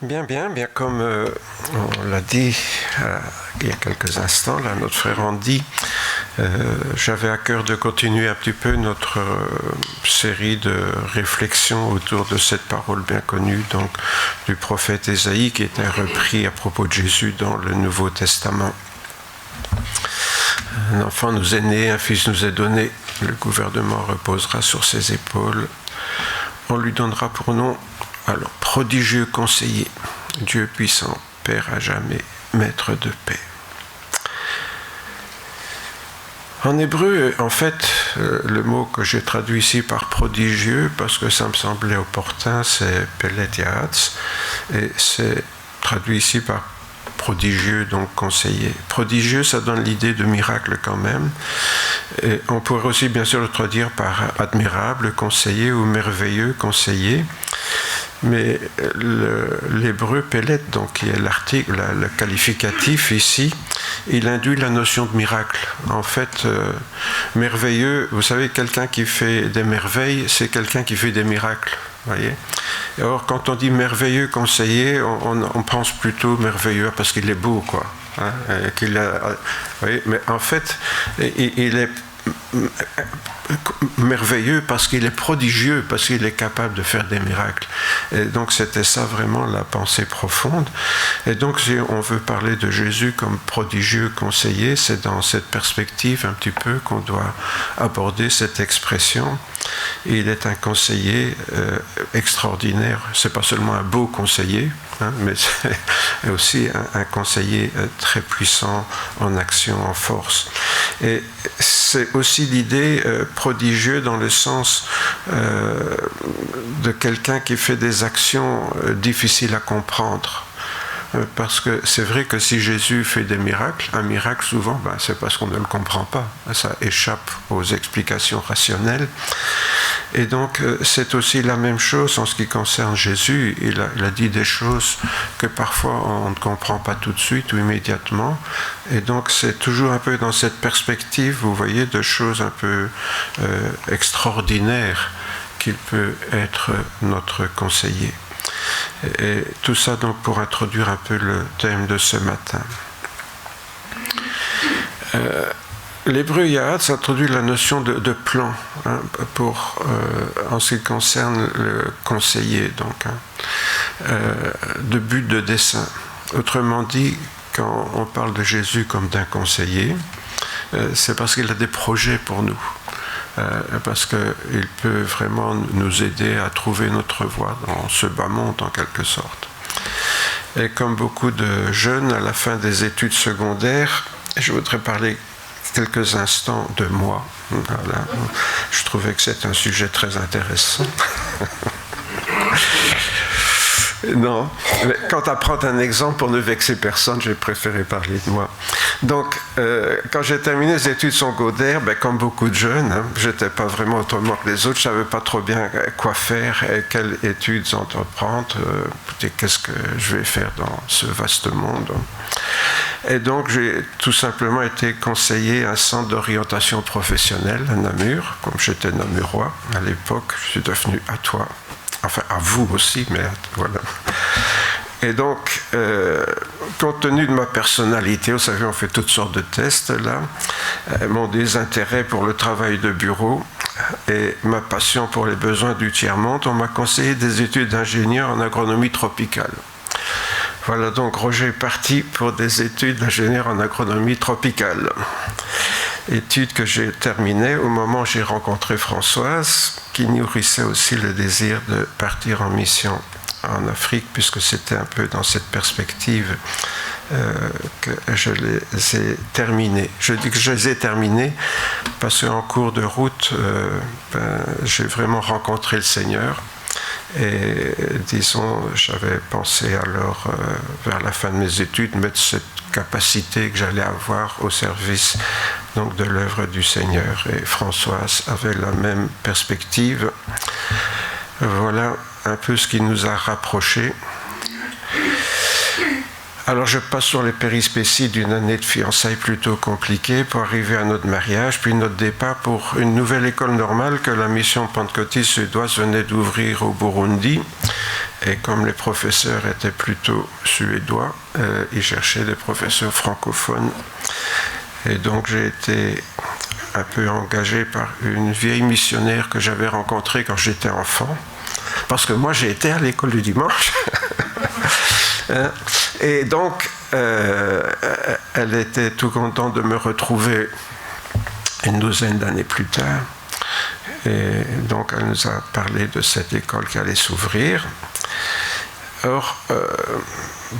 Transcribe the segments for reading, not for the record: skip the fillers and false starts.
Bien, comme on l'a dit il y a quelques instants, là, notre frère Andy, j'avais à cœur de continuer un petit peu notre série de réflexions autour de cette parole bien connue donc, du prophète Ésaïe qui était repris à propos de Jésus dans le Nouveau Testament. Un enfant nous est né, un fils nous est donné, le gouvernement reposera sur ses épaules. On lui donnera pour nom, alors, prodigieux conseiller, Dieu puissant, Père à jamais, maître de paix. En hébreu, en fait, le mot que j'ai traduit ici par prodigieux, parce que ça me semblait opportun, c'est Pelet Yahatz, et c'est traduit ici par prodigieux, donc conseiller. Prodigieux, ça donne l'idée de miracle quand même. Et on pourrait aussi bien sûr le traduire par admirable, conseiller, ou merveilleux, conseiller. Mais l'hébreu Pelet, donc qui est l'article, le qualificatif ici, il induit la notion de miracle. En fait, merveilleux, vous savez, quelqu'un qui fait des merveilles, c'est quelqu'un qui fait des miracles. Voyez. Or, quand on dit merveilleux conseiller, on pense plutôt merveilleux parce qu'il est beau, quoi. Hein, voyez, mais en fait, il est merveilleux parce qu'il est prodigieux, parce qu'il est capable de faire des miracles. Et donc c'était ça vraiment la pensée profonde. Et donc si on veut parler de Jésus comme prodigieux conseiller, c'est dans cette perspective un petit peu qu'on doit aborder cette expression. Il est un conseiller extraordinaire. C'est pas seulement un beau conseiller, hein, mais c'est aussi un conseiller très puissant en action, en force. Et c'est aussi l'idée prodigieux dans le sens de quelqu'un qui fait des actions difficiles à comprendre. Parce que c'est vrai que si Jésus fait des miracles, un miracle souvent, c'est parce qu'on ne le comprend pas. Ça échappe aux explications rationnelles. Et donc c'est aussi la même chose en ce qui concerne Jésus. Il a dit des choses que parfois on ne comprend pas tout de suite ou immédiatement. Et donc c'est toujours un peu dans cette perspective, vous voyez, de choses un peu extraordinaires qu'il peut être notre conseiller. Et tout ça donc pour introduire un peu le thème de ce matin. L'hébreu Yahatz introduit la notion de plan hein, en ce qui concerne le conseiller, donc, de but de dessein. Autrement dit, quand on parle de Jésus comme d'un conseiller, c'est parce qu'il a des projets pour nous. Parce qu'il peut vraiment nous aider à trouver notre voie dans ce bas monde en quelque sorte. Et comme beaucoup de jeunes à la fin des études secondaires, je voudrais parler quelques instants de moi. Voilà. Je trouvais que c'est un sujet très intéressant. Non, mais quand à prendre un exemple pour ne vexer personne, j'ai préféré parler de moi. Donc, quand j'ai terminé les études secondaires, comme beaucoup de jeunes, hein, j'étais pas vraiment autrement que les autres, je savais pas trop bien quoi faire et quelles études entreprendre, qu'est-ce que je vais faire dans ce vaste monde. Et donc, j'ai tout simplement été conseiller à un centre d'orientation professionnelle à Namur, comme j'étais namurois à l'époque, je suis devenu Attois. Enfin, à vous aussi, mais voilà. Et donc, compte tenu de ma personnalité, vous savez, on fait toutes sortes de tests, là, mon désintérêt pour le travail de bureau et ma passion pour les besoins du tiers-monde, on m'a conseillé des études d'ingénieur en agronomie tropicale. Voilà, donc Roger est parti pour des études d'ingénieur en agronomie tropicale. Études que j'ai terminées au moment où j'ai rencontré Françoise, qui nourrissait aussi le désir de partir en mission en Afrique, puisque c'était un peu dans cette perspective que je les ai terminées. Je dis que je les ai terminées parce qu'en cours de route, j'ai vraiment rencontré le Seigneur. Et disons, j'avais pensé alors, vers la fin de mes études, mettre cette capacité que j'allais avoir au service donc, de l'œuvre du Seigneur. Et Françoise avait la même perspective. Voilà un peu ce qui nous a rapprochés. Alors je passe sur les périspéties d'une année de fiançailles plutôt compliquée pour arriver à notre mariage, puis notre départ pour une nouvelle école normale que la mission pentecôtiste suédoise venait d'ouvrir au Burundi. Et comme les professeurs étaient plutôt suédois, ils cherchaient des professeurs francophones. Et donc j'ai été un peu engagé par une vieille missionnaire que j'avais rencontrée quand j'étais enfant. Parce que moi j'ai été à l'école du dimanche. Et donc, elle était tout contente de me retrouver une douzaine d'années plus tard. Et donc, elle nous a parlé de cette école qui allait s'ouvrir. Or,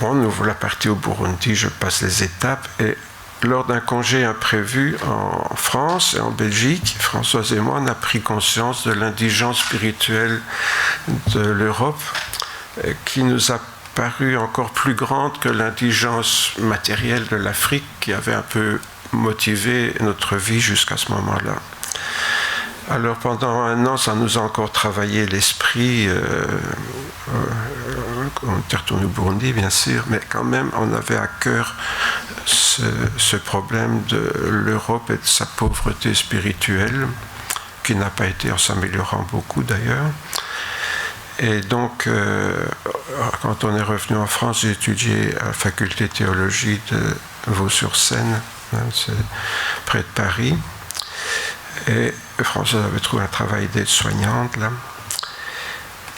nous voilà partis au Burundi, je passe les étapes. Et lors d'un congé imprévu en France et en Belgique, Françoise et moi, on a pris conscience de l'indigence spirituelle de l'Europe qui nous a paru encore plus grande que l'indigence matérielle de l'Afrique qui avait un peu motivé notre vie jusqu'à ce moment-là. Alors pendant 1 an, ça nous a encore travaillé l'esprit. On était retourné au Burundi, bien sûr, mais quand même, on avait à cœur ce problème de l'Europe et de sa pauvreté spirituelle, qui n'a pas été en s'améliorant beaucoup d'ailleurs. Et donc, quand on est revenu en France, j'ai étudié à la faculté de théologie de Vaux-sur-Seine, c'est près de Paris. Et Françoise avait trouvé un travail d'aide-soignante là.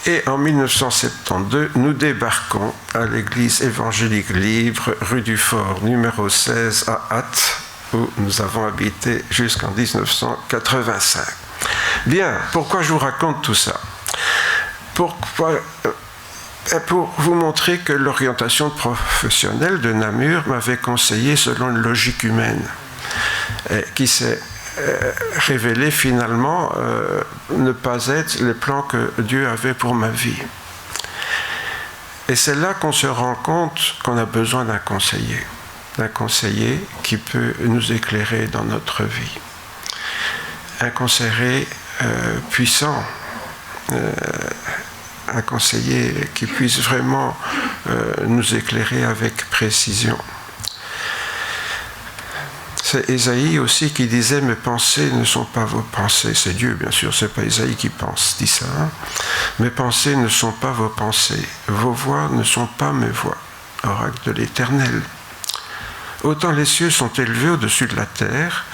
Et en 1972, nous débarquons à l'église évangélique libre, rue du Fort, numéro 16 à Ath, où nous avons habité jusqu'en 1985. Bien, pourquoi je vous raconte tout ça ? Pour vous montrer que l'orientation professionnelle de Namur m'avait conseillé selon une logique humaine, qui s'est révélée finalement ne pas être les plans que Dieu avait pour ma vie. Et c'est là qu'on se rend compte qu'on a besoin d'un conseiller qui peut nous éclairer dans notre vie. Un conseiller puissant, un conseiller qui puisse vraiment nous éclairer avec précision. C'est Ésaïe aussi qui disait « Mes pensées ne sont pas vos pensées ». C'est Dieu, bien sûr, c'est pas Ésaïe qui dit ça. Hein. « Mes pensées ne sont pas vos pensées, vos voix ne sont pas mes voix ». Oracle de l'Éternel. Autant les cieux sont élevés au-dessus de la terre,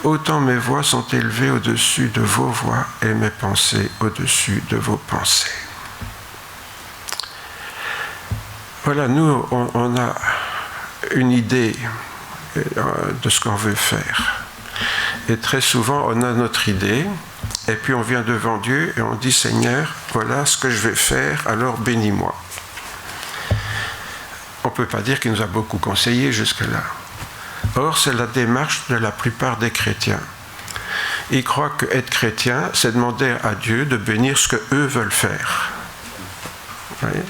autant mes voix sont élevées au-dessus de vos voix et mes pensées au-dessus de vos pensées. Voilà, nous, on a une idée de ce qu'on veut faire. Et très souvent, on a notre idée, et puis on vient devant Dieu et on dit « Seigneur, voilà ce que je vais faire, alors bénis-moi ». On ne peut pas dire qu'il nous a beaucoup conseillé jusque-là. Or, c'est la démarche de la plupart des chrétiens. Ils croient qu'être chrétien, c'est demander à Dieu de bénir ce qu'eux veulent faire. Vous voyez ?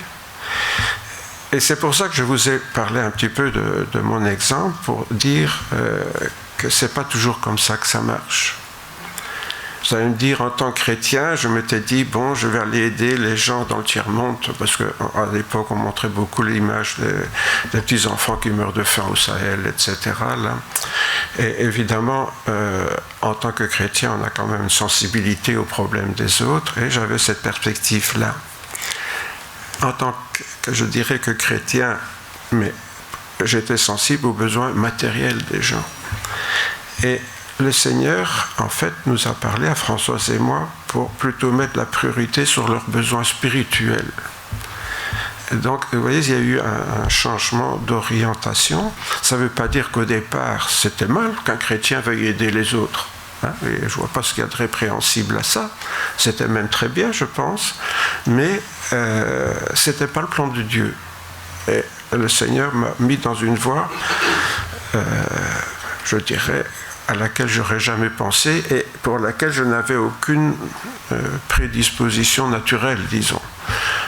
Et c'est pour ça que je vous ai parlé un petit peu de mon exemple pour dire que ce n'est pas toujours comme ça que ça marche. Vous allez me dire, en tant que chrétien, je m'étais dit, bon, je vais aller aider les gens dans le tiers-monde, parce qu'à l'époque, on montrait beaucoup l'image des petits-enfants qui meurent de faim au Sahel, etc. Là. Et évidemment, en tant que chrétien, on a quand même une sensibilité aux problèmes des autres, et j'avais cette perspective-là. En tant que, je dirais que chrétien, mais j'étais sensible aux besoins matériels des gens. Et le Seigneur, en fait, nous a parlé à Françoise et moi pour plutôt mettre la priorité sur leurs besoins spirituels. Et donc, vous voyez, il y a eu un changement d'orientation. Ça ne veut pas dire qu'au départ, c'était mal qu'un chrétien veuille aider les autres. Hein, et je ne vois pas ce qu'il y a de répréhensible à ça. C'était même très bien, je pense. Mais ce n'était pas le plan de Dieu. Et le Seigneur m'a mis dans une voie, je dirais, à laquelle je n'aurais jamais pensé et pour laquelle je n'avais aucune prédisposition naturelle, disons.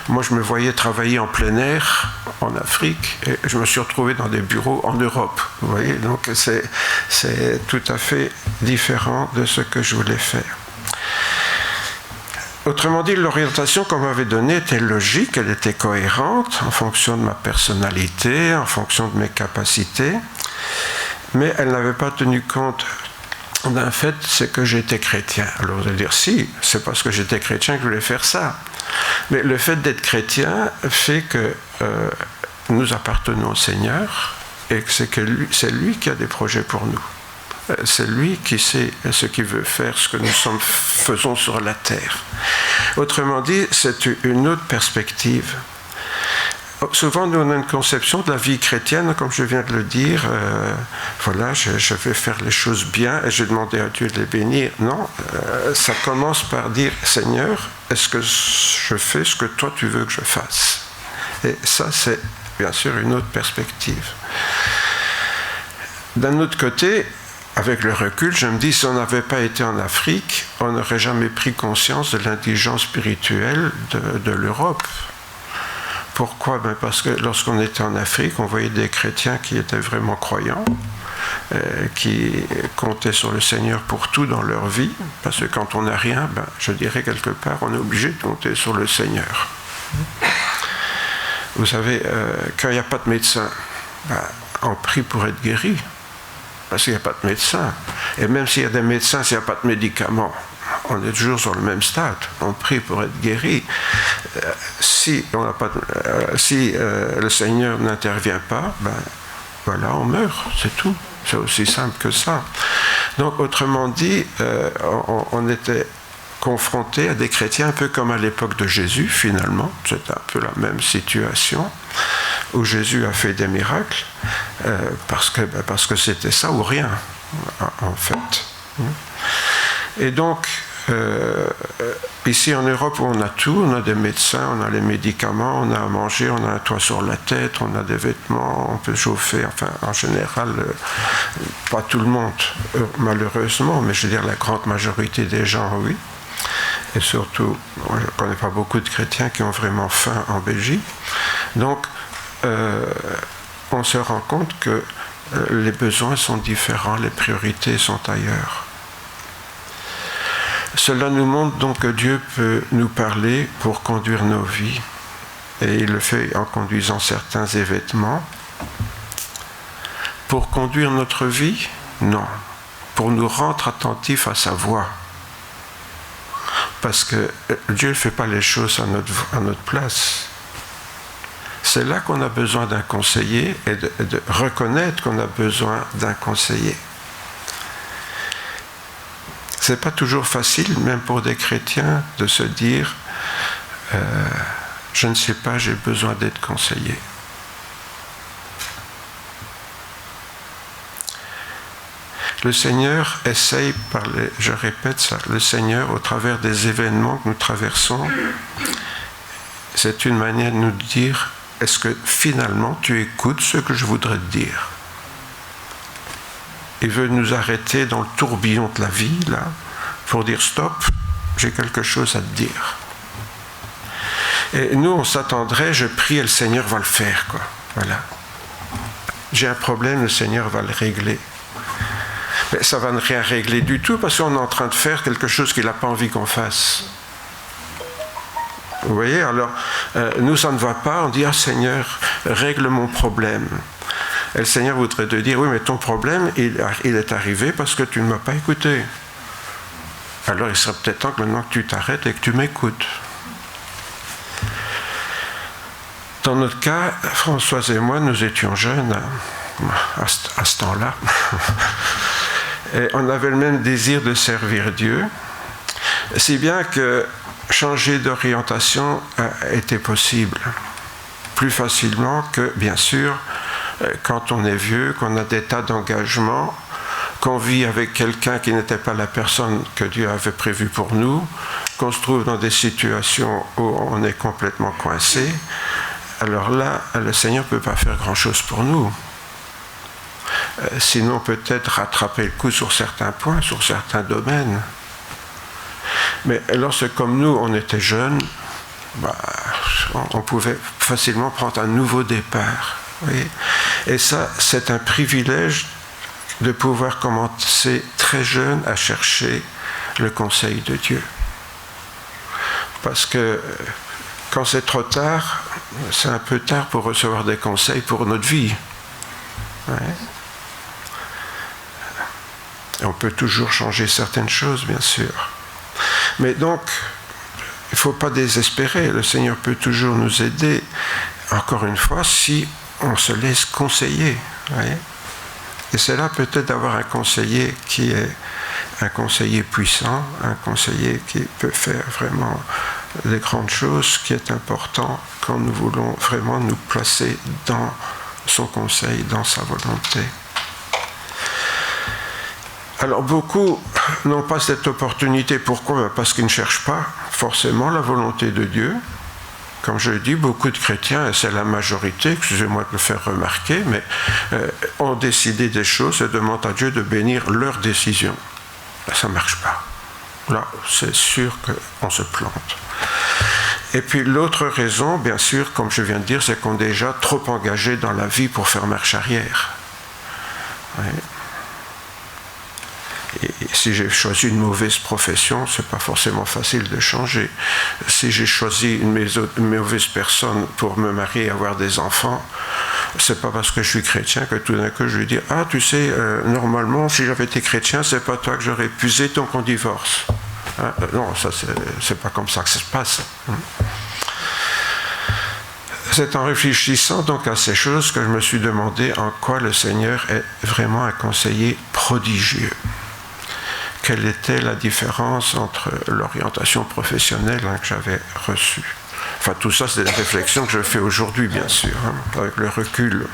Moi, je me voyais travailler en plein air en Afrique et je me suis retrouvé dans des bureaux en Europe. Vous voyez, donc c'est tout à fait différent de ce que je voulais faire. Autrement dit, l'orientation qu'on m'avait donnée était logique, elle était cohérente en fonction de ma personnalité, en fonction de mes capacités, mais elle n'avait pas tenu compte d'un fait, c'est que j'étais chrétien. Alors vous allez dire, si, c'est parce que j'étais chrétien que je voulais faire ça. Mais le fait d'être chrétien fait que nous appartenons au Seigneur et que c'est lui qui a des projets pour nous. C'est lui qui sait ce qu'il veut faire, ce que nous faisons sur la terre. Autrement dit, c'est une autre perspective. Souvent, nous, on a une conception de la vie chrétienne, comme je viens de le dire, voilà, je vais faire les choses bien et je vais demander à Dieu de les bénir. Non, ça commence par dire, Seigneur, est-ce que je fais ce que toi tu veux que je fasse? Et ça, c'est bien sûr une autre perspective. D'un autre côté, avec le recul, je me dis, si on n'avait pas été en Afrique, on n'aurait jamais pris conscience de l'indigence spirituelle de l'Europe. Pourquoi? Parce que lorsqu'on était en Afrique, on voyait des chrétiens qui étaient vraiment croyants, qui comptaient sur le Seigneur pour tout dans leur vie, parce que quand on n'a rien, je dirais quelque part, on est obligé de compter sur le Seigneur. Vous savez, quand il n'y a pas de médecin, on prie pour être guéri. Parce qu'il n'y a pas de médecin. Et même s'il y a des médecins, s'il n'y a pas de médicaments, on est toujours sur le même stade. On prie pour être guéri. Si le Seigneur n'intervient pas, voilà, on meurt, c'est tout. C'est aussi simple que ça. Donc, autrement dit, on était confronté à des chrétiens un peu comme à l'époque de Jésus, finalement. C'était un peu la même situation, où Jésus a fait des miracles, parce que c'était ça ou rien, en fait. Et donc, ici en Europe, où on a tout, on a des médecins, on a les médicaments, on a à manger, on a un toit sur la tête, on a des vêtements, on peut chauffer, enfin, en général, pas tout le monde, malheureusement, mais je veux dire, la grande majorité des gens, oui. Et surtout, je ne connais pas beaucoup de chrétiens qui ont vraiment faim en Belgique. Donc, on se rend compte que les besoins sont différents, les priorités sont ailleurs. Cela nous montre donc que Dieu peut nous parler pour conduire nos vies. Et il le fait en conduisant certains événements. Pour conduire notre vie? Non. Pour nous rendre attentifs à sa voix. Parce que Dieu ne fait pas les choses à notre place. C'est là qu'on a besoin d'un conseiller et de reconnaître qu'on a besoin d'un conseiller. C'est pas toujours facile, même pour des chrétiens, de se dire je ne sais pas, j'ai besoin d'être conseillé. Le Seigneur essaye, je répète ça, le Seigneur, au travers des événements que nous traversons, c'est une manière de nous dire, est-ce que finalement tu écoutes ce que je voudrais te dire? Il veut nous arrêter dans le tourbillon de la vie, là, pour dire stop, j'ai quelque chose à te dire. Et nous, on s'attendrait, je prie et le Seigneur va le faire, quoi. Voilà. J'ai un problème, le Seigneur va le régler. Mais ça ne va rien régler du tout parce qu'on est en train de faire quelque chose qu'il n'a pas envie qu'on fasse. Vous voyez, alors, nous, ça ne va pas, on dit, ah Seigneur, règle mon problème. Et le Seigneur voudrait te dire, oui, mais ton problème, il est arrivé parce que tu ne m'as pas écouté. Alors, il serait peut-être temps que maintenant que tu t'arrêtes et que tu m'écoutes. Dans notre cas, Françoise et moi, nous étions jeunes à ce temps-là. Et on avait le même désir de servir Dieu, si bien que changer d'orientation était possible, plus facilement que, bien sûr, quand on est vieux, qu'on a des tas d'engagements, qu'on vit avec quelqu'un qui n'était pas la personne que Dieu avait prévue pour nous, qu'on se trouve dans des situations où on est complètement coincé. Alors là, le Seigneur ne peut pas faire grand-chose pour nous. Sinon peut-être rattraper le coup sur certains points, sur certains domaines. Mais lorsque, comme nous, on était jeunes, on pouvait facilement prendre un nouveau départ. Oui. Et ça, c'est un privilège de pouvoir commencer très jeune à chercher le conseil de Dieu. parce que quand c'est trop tard, c'est un peu tard pour recevoir des conseils pour notre vie. Ouais. Et on peut toujours changer certaines choses, bien sûr. Mais donc, il ne faut pas désespérer. Le Seigneur peut toujours nous aider, encore une fois, si on se laisse conseiller. Ouais. Et c'est là peut-être d'avoir un conseiller qui est un conseiller puissant, un conseiller qui peut faire vraiment des grandes choses, qui est important quand nous voulons vraiment nous placer dans son conseil, dans sa volonté. Alors beaucoup n'ont pas cette opportunité. Pourquoi ? Parce qu'ils ne cherchent pas forcément la volonté de Dieu. Comme je le dis, beaucoup de chrétiens, et c'est la majorité, excusez-moi de le faire remarquer, mais ont décidé des choses et demandent à Dieu de bénir leurs décisions. Ça ne marche pas. Là, c'est sûr qu'on se plante. Et puis l'autre raison, bien sûr, comme je viens de dire, c'est qu'on est déjà trop engagé dans la vie pour faire marche arrière. Oui. Et si j'ai choisi une mauvaise profession, ce n'est pas forcément facile de changer. Si j'ai choisi une mauvaise personne pour me marier et avoir des enfants, ce n'est pas parce que je suis chrétien que tout d'un coup je lui dis « Ah, tu sais, normalement, si j'avais été chrétien, ce n'est pas toi que j'aurais épousé, donc on divorce. Hein » Non, ça, c'est pas comme ça que ça se passe. C'est en réfléchissant donc à ces choses que je me suis demandé en quoi le Seigneur est vraiment un conseiller prodigieux. Quelle était la différence entre l'orientation professionnelle que j'avais reçue. Enfin, tout ça, c'est des réflexions que je fais aujourd'hui, bien sûr, avec le recul.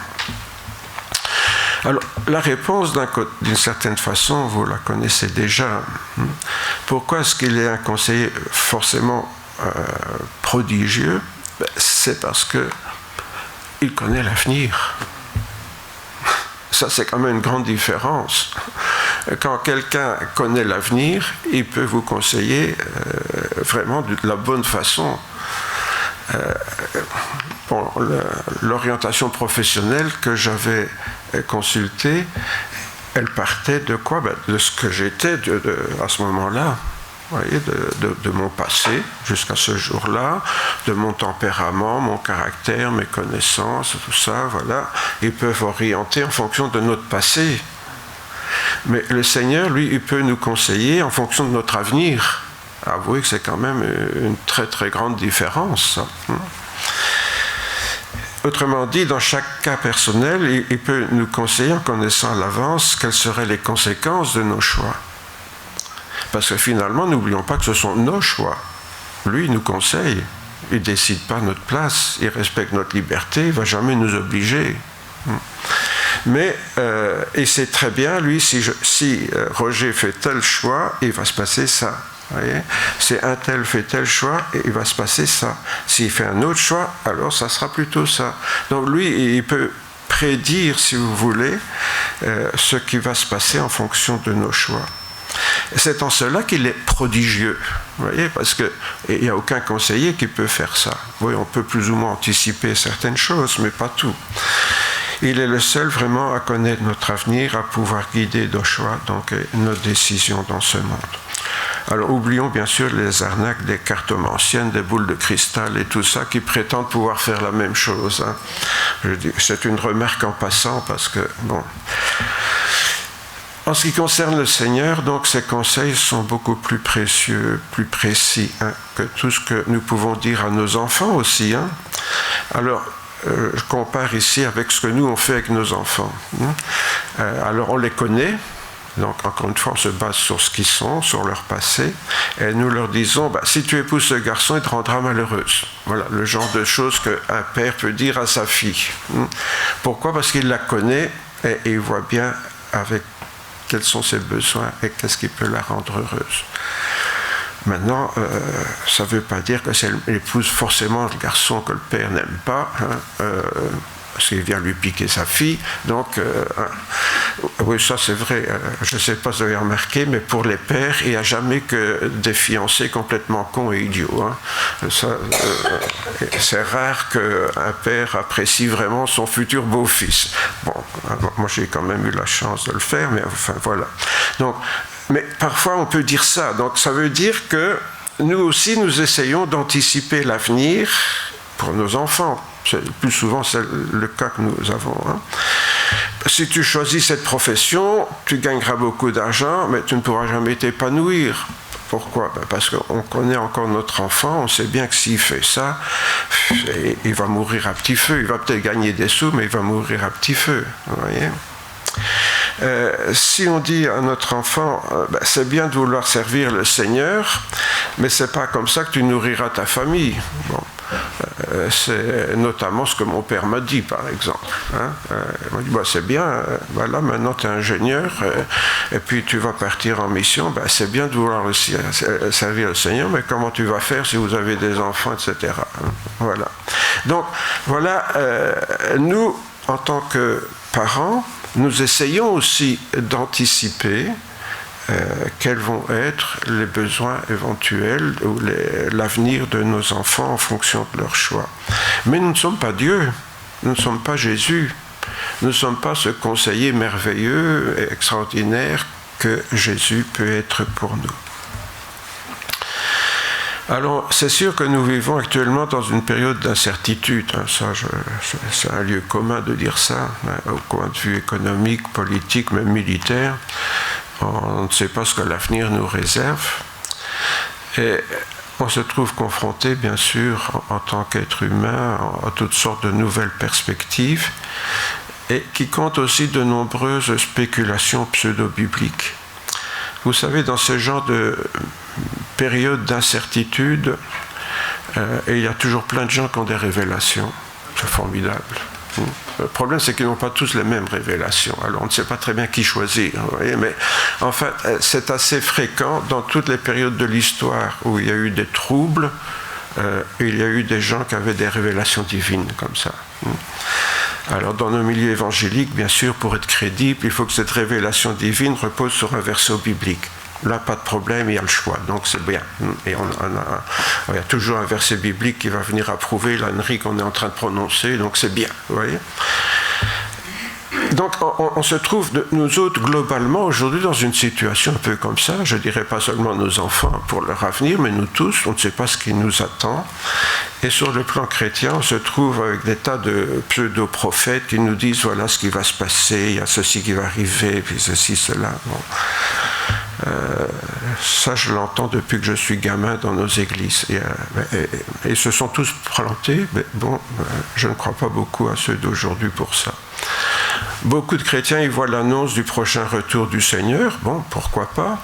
Alors, la réponse, d'une certaine façon, vous la connaissez déjà. Pourquoi est-ce qu'il est un conseiller forcément prodigieux ? C'est parce qu'il connaît l'avenir. Ça, c'est quand même une grande différence. Quand quelqu'un connaît l'avenir, il peut vous conseiller vraiment de la bonne façon. Bon, l'orientation professionnelle que j'avais consultée, elle partait de quoi ? De ce que j'étais à ce moment-là. Vous voyez, de mon passé jusqu'à ce jour-là, de mon tempérament, mon caractère, mes connaissances, tout ça, voilà. Ils peuvent orienter en fonction de notre passé. Mais le Seigneur, lui, il peut nous conseiller en fonction de notre avenir. Avouez que c'est quand même une très très grande différence. Autrement dit, dans chaque cas personnel, il peut nous conseiller en connaissant à l'avance quelles seraient les conséquences de nos choix. Parce que finalement, n'oublions pas que ce sont nos choix. Lui, il nous conseille. Il ne décide pas notre place. Il respecte notre liberté. Il ne va jamais nous obliger. Mais il sait très bien, lui, si Roger fait tel choix, il va se passer ça. Voyez, si un tel fait tel choix, il va se passer ça. S'il fait un autre choix, alors ça sera plutôt ça. Donc lui, il peut prédire, si vous voulez, ce qui va se passer en fonction de nos choix. C'est en cela qu'il est prodigieux, vous voyez, parce qu'il n'y a aucun conseiller qui peut faire ça. Oui, on peut plus ou moins anticiper certaines choses, mais pas tout. Il est le seul vraiment à connaître notre avenir, à pouvoir guider nos choix, donc nos décisions dans ce monde. Alors oublions bien sûr les arnaques des cartomanciennes, des boules de cristal et tout ça qui prétendent pouvoir faire la même chose. Hein. Je dis, c'est une remarque en passant parce que, bon... En ce qui concerne le Seigneur, donc, ses conseils sont beaucoup plus précieux, plus précis que tout ce que nous pouvons dire à nos enfants aussi. Hein. Alors, je compare ici avec ce que nous on fait avec nos enfants. Alors, on les connaît. Donc, encore une fois, on se base sur ce qu'ils sont, sur leur passé, et nous leur disons, si tu épouses ce garçon, il te rendra malheureuse. Voilà, le genre de choses qu'un père peut dire à sa fille. Pourquoi ? Parce qu'il la connaît et il voit bien avec quels sont ses besoins et qu'est-ce qui peut la rendre heureuse. Maintenant, ça ne veut pas dire que si elle épouse forcément le garçon que le père n'aime pas, parce qu'il vient lui piquer sa fille. Donc, oui, ça c'est vrai. Je ne sais pas si vous avez remarqué, mais pour les pères, il n'y a jamais que des fiancés complètement cons et idiots. Hein. C'est rare qu'un père apprécie vraiment son futur beau-fils. Bon, moi j'ai quand même eu la chance de le faire, mais enfin voilà. Donc, mais parfois on peut dire ça. Donc ça veut dire que nous aussi, nous essayons d'anticiper l'avenir pour nos enfants. Plus souvent, c'est le cas que nous avons. Si tu choisis cette profession, tu gagneras beaucoup d'argent, mais tu ne pourras jamais t'épanouir. Pourquoi ? Parce qu'on connaît encore notre enfant, on sait bien que s'il fait ça, il va mourir à petit feu. Il va peut-être gagner des sous, mais il va mourir à petit feu. Vous voyez ? Si on dit à notre enfant, c'est bien de vouloir servir le Seigneur, mais c'est pas comme ça que tu nourriras ta famille. Bon. C'est notamment ce que mon père m'a dit, par exemple. Il m'a dit, c'est bien, là maintenant tu es ingénieur, et puis tu vas partir en mission, c'est bien de vouloir aussi servir le Seigneur, mais comment tu vas faire si vous avez des enfants, etc. Voilà. Donc, voilà, nous, en tant que parents, nous essayons aussi d'anticiper quels vont être les besoins éventuels ou l'avenir de nos enfants en fonction de leur choix. Mais nous ne sommes pas Dieu, nous ne sommes pas Jésus, nous ne sommes pas ce conseiller merveilleux et extraordinaire que Jésus peut être pour nous. Alors, c'est sûr que nous vivons actuellement dans une période d'incertitude. C'est un lieu commun de dire ça, au point de vue économique, politique, même militaire. On ne sait pas ce que l'avenir nous réserve. Et on se trouve confronté, bien sûr, en tant qu'être humain, à toutes sortes de nouvelles perspectives, et qui comptent aussi de nombreuses spéculations pseudo-bibliques. Vous savez, dans ce genre de période d'incertitude, il y a toujours plein de gens qui ont des révélations. C'est formidable. Le problème, c'est qu'ils n'ont pas tous les mêmes révélations. Alors, on ne sait pas très bien qui choisir. Vous voyez, mais enfin, c'est assez fréquent dans toutes les périodes de l'histoire où il y a eu des troubles. Il y a eu des gens qui avaient des révélations divines comme ça. Alors, dans nos milieux évangéliques, bien sûr, pour être crédible, il faut que cette révélation divine repose sur un verset biblique. Là, pas de problème, il y a le choix, donc c'est bien. Et il y a toujours un verset biblique qui va venir approuver l'ânerie qu'on est en train de prononcer, donc c'est bien, vous voyez. Donc, on se trouve, nous autres, globalement, aujourd'hui, dans une situation un peu comme ça. Je dirais pas seulement nos enfants pour leur avenir, mais nous tous, on ne sait pas ce qui nous attend. Et sur le plan chrétien, on se trouve avec des tas de pseudo-prophètes qui nous disent, voilà ce qui va se passer, il y a ceci qui va arriver, puis ceci, cela. Bon. Ça, je l'entends depuis que je suis gamin dans nos églises. Et ils se sont tous plantés, mais bon, je ne crois pas beaucoup à ceux d'aujourd'hui pour ça. Beaucoup de chrétiens, ils voient l'annonce du prochain retour du Seigneur. Bon, pourquoi pas,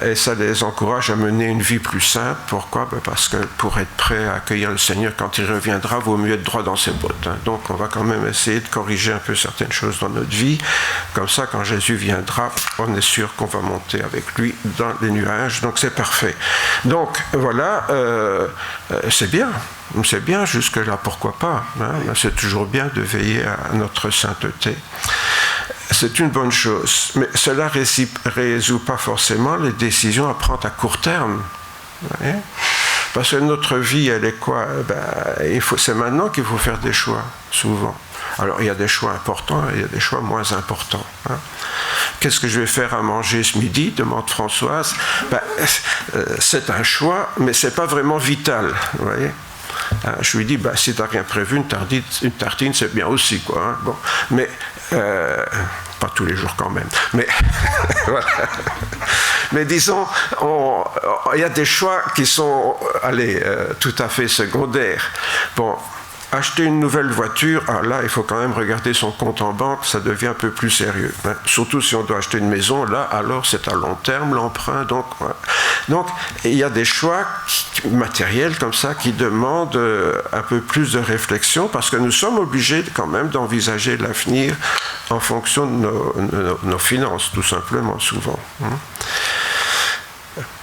et ça les encourage à mener une vie plus simple. Pourquoi ? Parce que pour être prêt à accueillir le Seigneur quand il reviendra, vaut mieux être droit dans ses bottes. Donc, on va quand même essayer de corriger un peu certaines choses dans notre vie. Comme ça, quand Jésus viendra, on est sûr qu'on va monter avec lui dans les nuages. Donc, c'est parfait. Donc, voilà, c'est bien. C'est bien jusque-là, pourquoi pas, c'est toujours bien de veiller à notre sainteté. C'est une bonne chose, mais cela ne résout pas forcément les décisions à prendre à court terme. Parce que notre vie, elle est quoi ? C'est maintenant qu'il faut faire des choix, souvent. Alors, il y a des choix importants et il y a des choix moins importants. Qu'est-ce que je vais faire à manger ce midi ? Demande Françoise. C'est un choix, mais ce n'est pas vraiment vital, vous voyez ? Je lui dis, si tu n'as rien prévu, une tartine, c'est bien aussi, quoi. Bon. Mais, pas tous les jours quand même. Mais, voilà. Mais disons, il y a des choix qui sont, tout à fait secondaires. Bon. Acheter une nouvelle voiture, là, il faut quand même regarder son compte en banque, ça devient un peu plus sérieux. Surtout si on doit acheter une maison, là, alors c'est à long terme l'emprunt. Donc, il y a des choix matériels comme ça qui demandent un peu plus de réflexion parce que nous sommes obligés quand même d'envisager l'avenir en fonction de nos finances, tout simplement, souvent.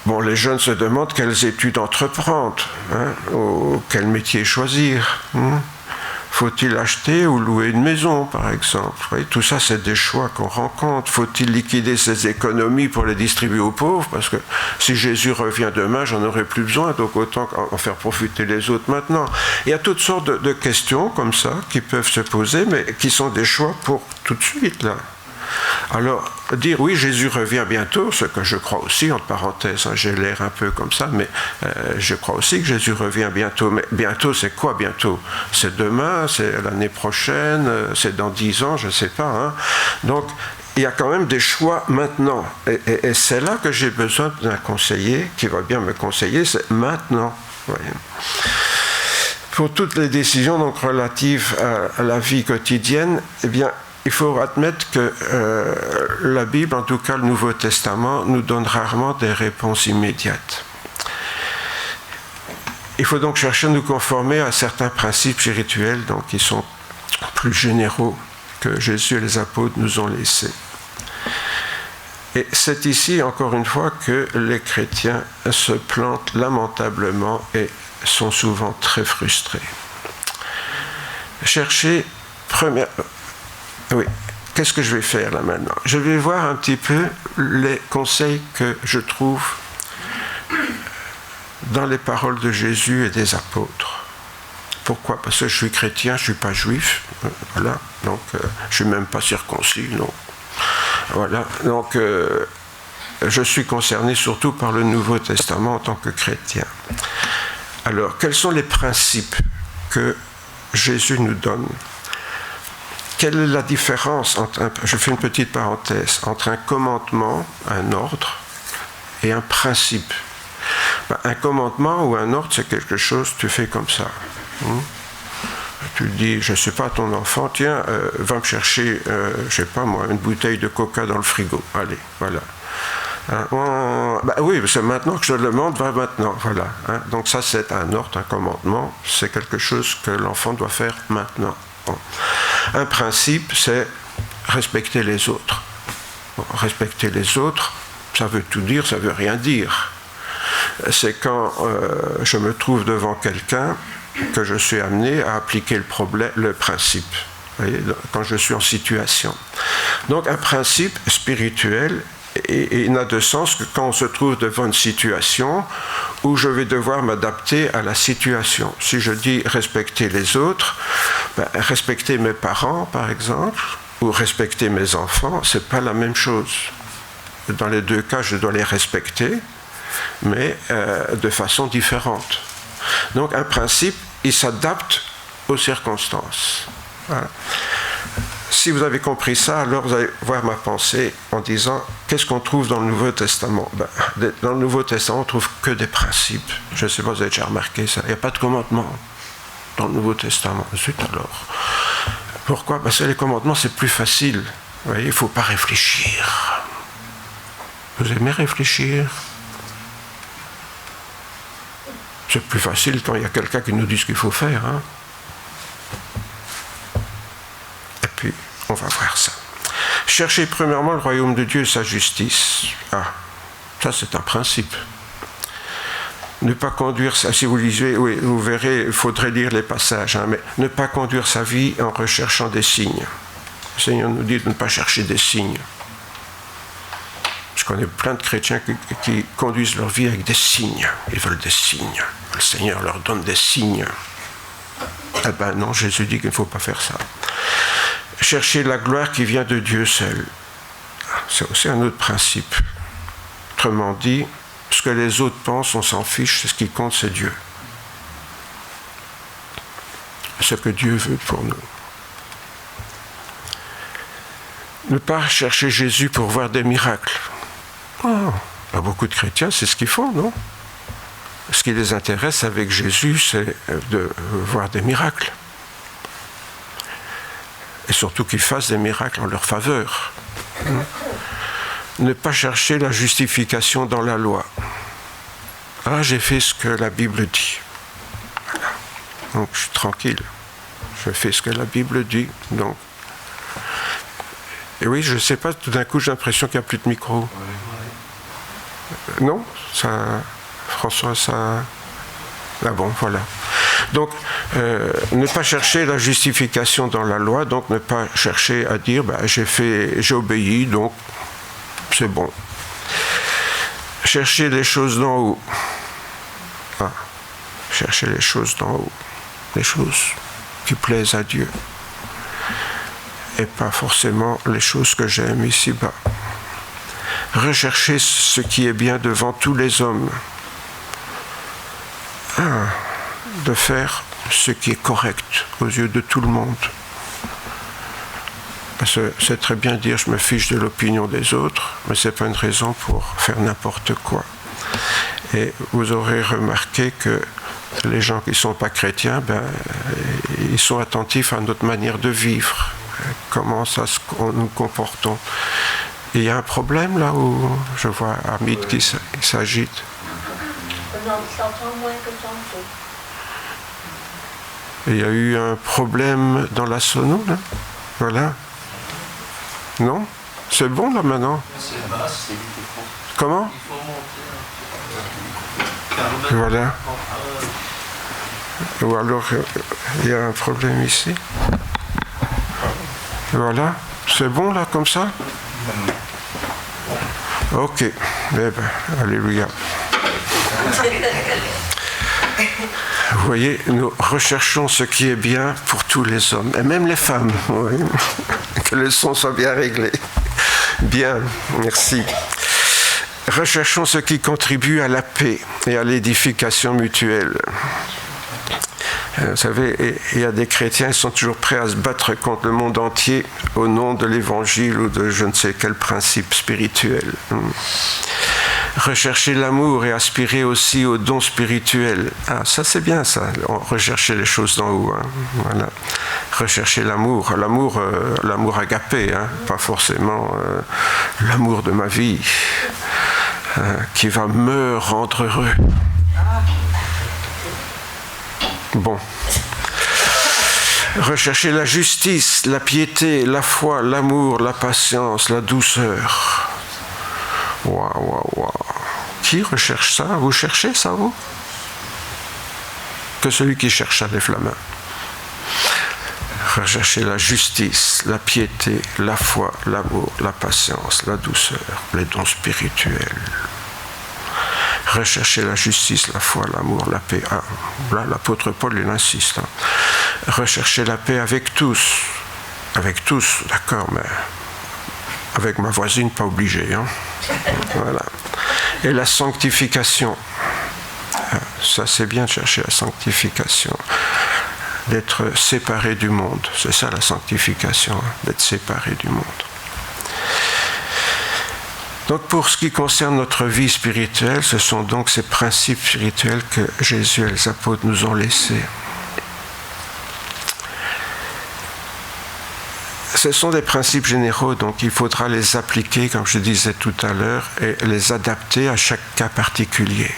Bon, les jeunes se demandent quelles études entreprendre, ou quel métier choisir. Faut-il acheter ou louer une maison, par exemple ? Vous voyez, tout ça, c'est des choix qu'on rencontre. Faut-il liquider ses économies pour les distribuer aux pauvres ? Parce que si Jésus revient demain, j'en aurai plus besoin, donc autant en faire profiter les autres maintenant. Il y a toutes sortes de questions comme ça qui peuvent se poser, mais qui sont des choix pour tout de suite, là. Alors, dire oui, Jésus revient bientôt, ce que je crois aussi, entre parenthèses, hein, j'ai l'air un peu comme ça, mais je crois aussi que Jésus revient bientôt. Mais bientôt, c'est quoi bientôt? C'est demain, c'est l'année prochaine, c'est dans 10 ans, je ne sais pas. Hein. Donc, il y a quand même des choix maintenant. Et c'est là que j'ai besoin d'un conseiller qui va bien me conseiller, c'est maintenant. Voyez. Pour toutes les décisions donc, relatives à la vie quotidienne, eh bien, il faut admettre que la Bible, en tout cas le Nouveau Testament, nous donne rarement des réponses immédiates. Il faut donc chercher à nous conformer à certains principes spirituels donc, qui sont plus généraux que Jésus et les apôtres nous ont laissés. Et c'est ici, encore une fois, que les chrétiens se plantent lamentablement et sont souvent très frustrés. Cherchez, oui, qu'est-ce que je vais faire là maintenant? Je vais voir un petit peu les conseils que je trouve dans les paroles de Jésus et des apôtres. Pourquoi? Parce que je suis chrétien, je ne suis pas juif, voilà, donc je ne suis même pas circoncis, non. Voilà, donc je suis concerné surtout par le Nouveau Testament en tant que chrétien. Alors, quels sont les principes que Jésus nous donne? Quelle est la différence entre, je fais une petite parenthèse, entre un commandement, un ordre, et un principe? Un commandement ou un ordre, c'est quelque chose que tu fais comme ça. Tu dis, je ne sais pas, à ton enfant, tiens, va me chercher, je ne sais pas moi, une bouteille de coca dans le frigo. Allez, voilà. Oui, c'est maintenant que je le demande, va maintenant. Voilà. Hein. Donc ça, c'est un ordre, un commandement. C'est quelque chose que l'enfant doit faire maintenant. Bon. Un principe, c'est respecter les autres. Bon, respecter les autres, ça veut tout dire, ça veut rien dire. C'est quand je me trouve devant quelqu'un que je suis amené à appliquer le principe. Vous voyez, quand je suis en situation. Donc un principe spirituel, et il n'a de sens que quand on se trouve devant une situation où je vais devoir m'adapter à la situation. Si je dis respecter les autres, respecter mes parents par exemple, ou respecter mes enfants, ce n'est pas la même chose. Dans les deux cas, je dois les respecter, mais de façon différente. Donc un principe, il s'adapte aux circonstances. Voilà. Si vous avez compris ça, alors vous allez voir ma pensée en disant qu'est-ce qu'on trouve dans le Nouveau Testament? Dans le Nouveau Testament, on ne trouve que des principes. Je ne sais pas si vous avez déjà remarqué ça. Il n'y a pas de commandement dans le Nouveau Testament. Zut alors. Pourquoi? Parce que les commandements, c'est plus facile. Vous voyez, il ne faut pas réfléchir. Vous aimez réfléchir? C'est plus facile quand il y a quelqu'un qui nous dit ce qu'il faut faire. Hein. Et puis, on va voir ça. Cherchez premièrement le royaume de Dieu et sa justice. Ah, ça c'est un principe. Ne pas conduire, si vous lisez, oui, vous verrez, il faudrait lire les passages, hein, mais ne pas conduire sa vie en recherchant des signes. Le Seigneur nous dit de ne pas chercher des signes. Je connais plein de chrétiens qui conduisent leur vie avec des signes. Ils veulent des signes. Le Seigneur leur donne des signes. Eh bien non, Jésus dit qu'il ne faut pas faire ça. Chercher la gloire qui vient de Dieu seul. C'est aussi un autre principe. Autrement dit, ce que les autres pensent, on s'en fiche, ce qui compte, c'est Dieu. Ce que Dieu veut pour nous. Ne pas chercher Jésus pour voir des miracles. Oh, beaucoup de chrétiens, c'est ce qu'ils font, non? Ce qui les intéresse avec Jésus, c'est de voir des miracles. Et surtout qu'ils fassent des miracles en leur faveur. Ne pas chercher la justification dans la loi. Ah, j'ai fait ce que la Bible dit. Voilà. Donc, je suis tranquille. Je fais ce que la Bible dit. Donc. Et oui, je ne sais pas, tout d'un coup, j'ai l'impression qu'il n'y a plus de micro. Non, ça, François, ça... Ah bon, voilà. Donc, ne pas chercher la justification dans la loi, donc ne pas chercher à dire, j'ai obéi, donc c'est bon. Chercher les choses d'en haut. Ah, chercher les choses d'en haut. Les choses qui plaisent à Dieu. Et pas forcément les choses que j'aime ici-bas. Recherchez ce qui est bien devant tous les hommes. De faire ce qui est correct aux yeux de tout le monde. Parce que c'est très bien dire je me fiche de l'opinion des autres, mais ce n'est pas une raison pour faire n'importe quoi. Et vous aurez remarqué que les gens qui ne sont pas chrétiens, ils sont attentifs à notre manière de vivre, comment nous nous comportons. Et il y a un problème là où je vois Hamid qui s'agite. Il y a eu un problème dans la sono, là. Voilà. Non? C'est bon là maintenant? Comment? Voilà. Ou alors il y a un problème ici. Voilà. C'est bon là comme ça? Ok. Eh ben, alléluia. Vous voyez, nous recherchons ce qui est bien pour tous les hommes, et même les femmes. Oui. Que le son soit bien réglé. Bien, merci. Recherchons ce qui contribue à la paix et à l'édification mutuelle. Vous savez, il y a des chrétiens qui sont toujours prêts à se battre contre le monde entier au nom de l'évangile ou de je ne sais quel principe spirituel. Rechercher l'amour et aspirer aussi aux dons spirituels. Ah, ça c'est bien ça, rechercher les choses d'en haut. Hein. Voilà. Rechercher l'amour, l'amour agapé, hein. Pas forcément l'amour de ma vie, qui va me rendre heureux. Bon. Rechercher la justice, la piété, la foi, l'amour, la patience, la douceur. Waouh. Qui recherche ça? Vous cherchez ça, vous? Que celui qui cherche ça lève la main. Rechercher la justice, la piété, la foi, l'amour, la patience, la douceur, les dons spirituels. Rechercher la justice, la foi, l'amour, la paix. Ah, là, l'apôtre Paul, il insiste. Hein. Rechercher la paix avec tous. Avec tous, d'accord, mais avec ma voisine, pas obligé. Hein. Voilà. Et la sanctification. Ça, c'est bien de chercher la sanctification. D'être séparé du monde. C'est ça la sanctification, hein, d'être séparé du monde. Donc pour ce qui concerne notre vie spirituelle, ce sont donc ces principes spirituels que Jésus et les apôtres nous ont laissés. Ce sont des principes généraux, donc il faudra les appliquer, comme je disais tout à l'heure, et les adapter à chaque cas particulier.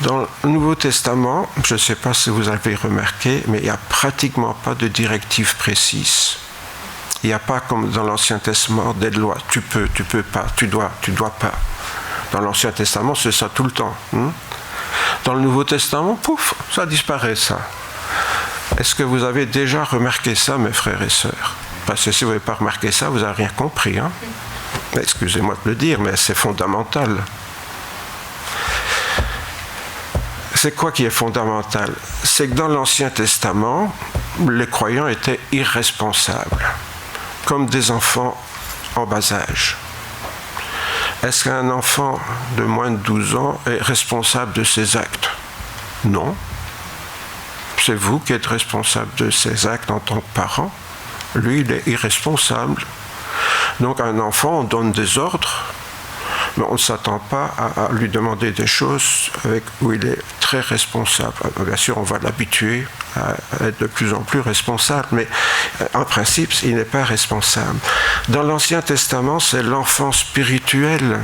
Dans le Nouveau Testament, je ne sais pas si vous avez remarqué, mais il n'y a pratiquement pas de directives précises. Il n'y a pas comme dans l'Ancien Testament des lois. Tu peux pas, tu dois pas. Dans l'Ancien Testament, c'est ça tout le temps. Dans le Nouveau Testament, pouf, ça disparaît ça. Est-ce que vous avez déjà remarqué ça, mes frères et sœurs? Parce que si vous n'avez pas remarqué ça, vous n'avez rien compris. Hein? Excusez-moi de le dire, mais c'est fondamental. C'est quoi qui est fondamental? C'est que dans l'Ancien Testament, les croyants étaient irresponsables, comme des enfants en bas âge. Est-ce qu'un enfant de moins de 12 ans est responsable de ses actes? Non. C'est vous qui êtes responsable de ses actes en tant que parent. Lui, il est irresponsable. Donc un enfant, on donne des ordres, mais on ne s'attend pas à lui demander des choses où il est très responsable. Bien sûr, on va l'habituer à être de plus en plus responsable, mais en principe, il n'est pas responsable. Dans l'Ancien Testament, c'est l'enfant spirituel.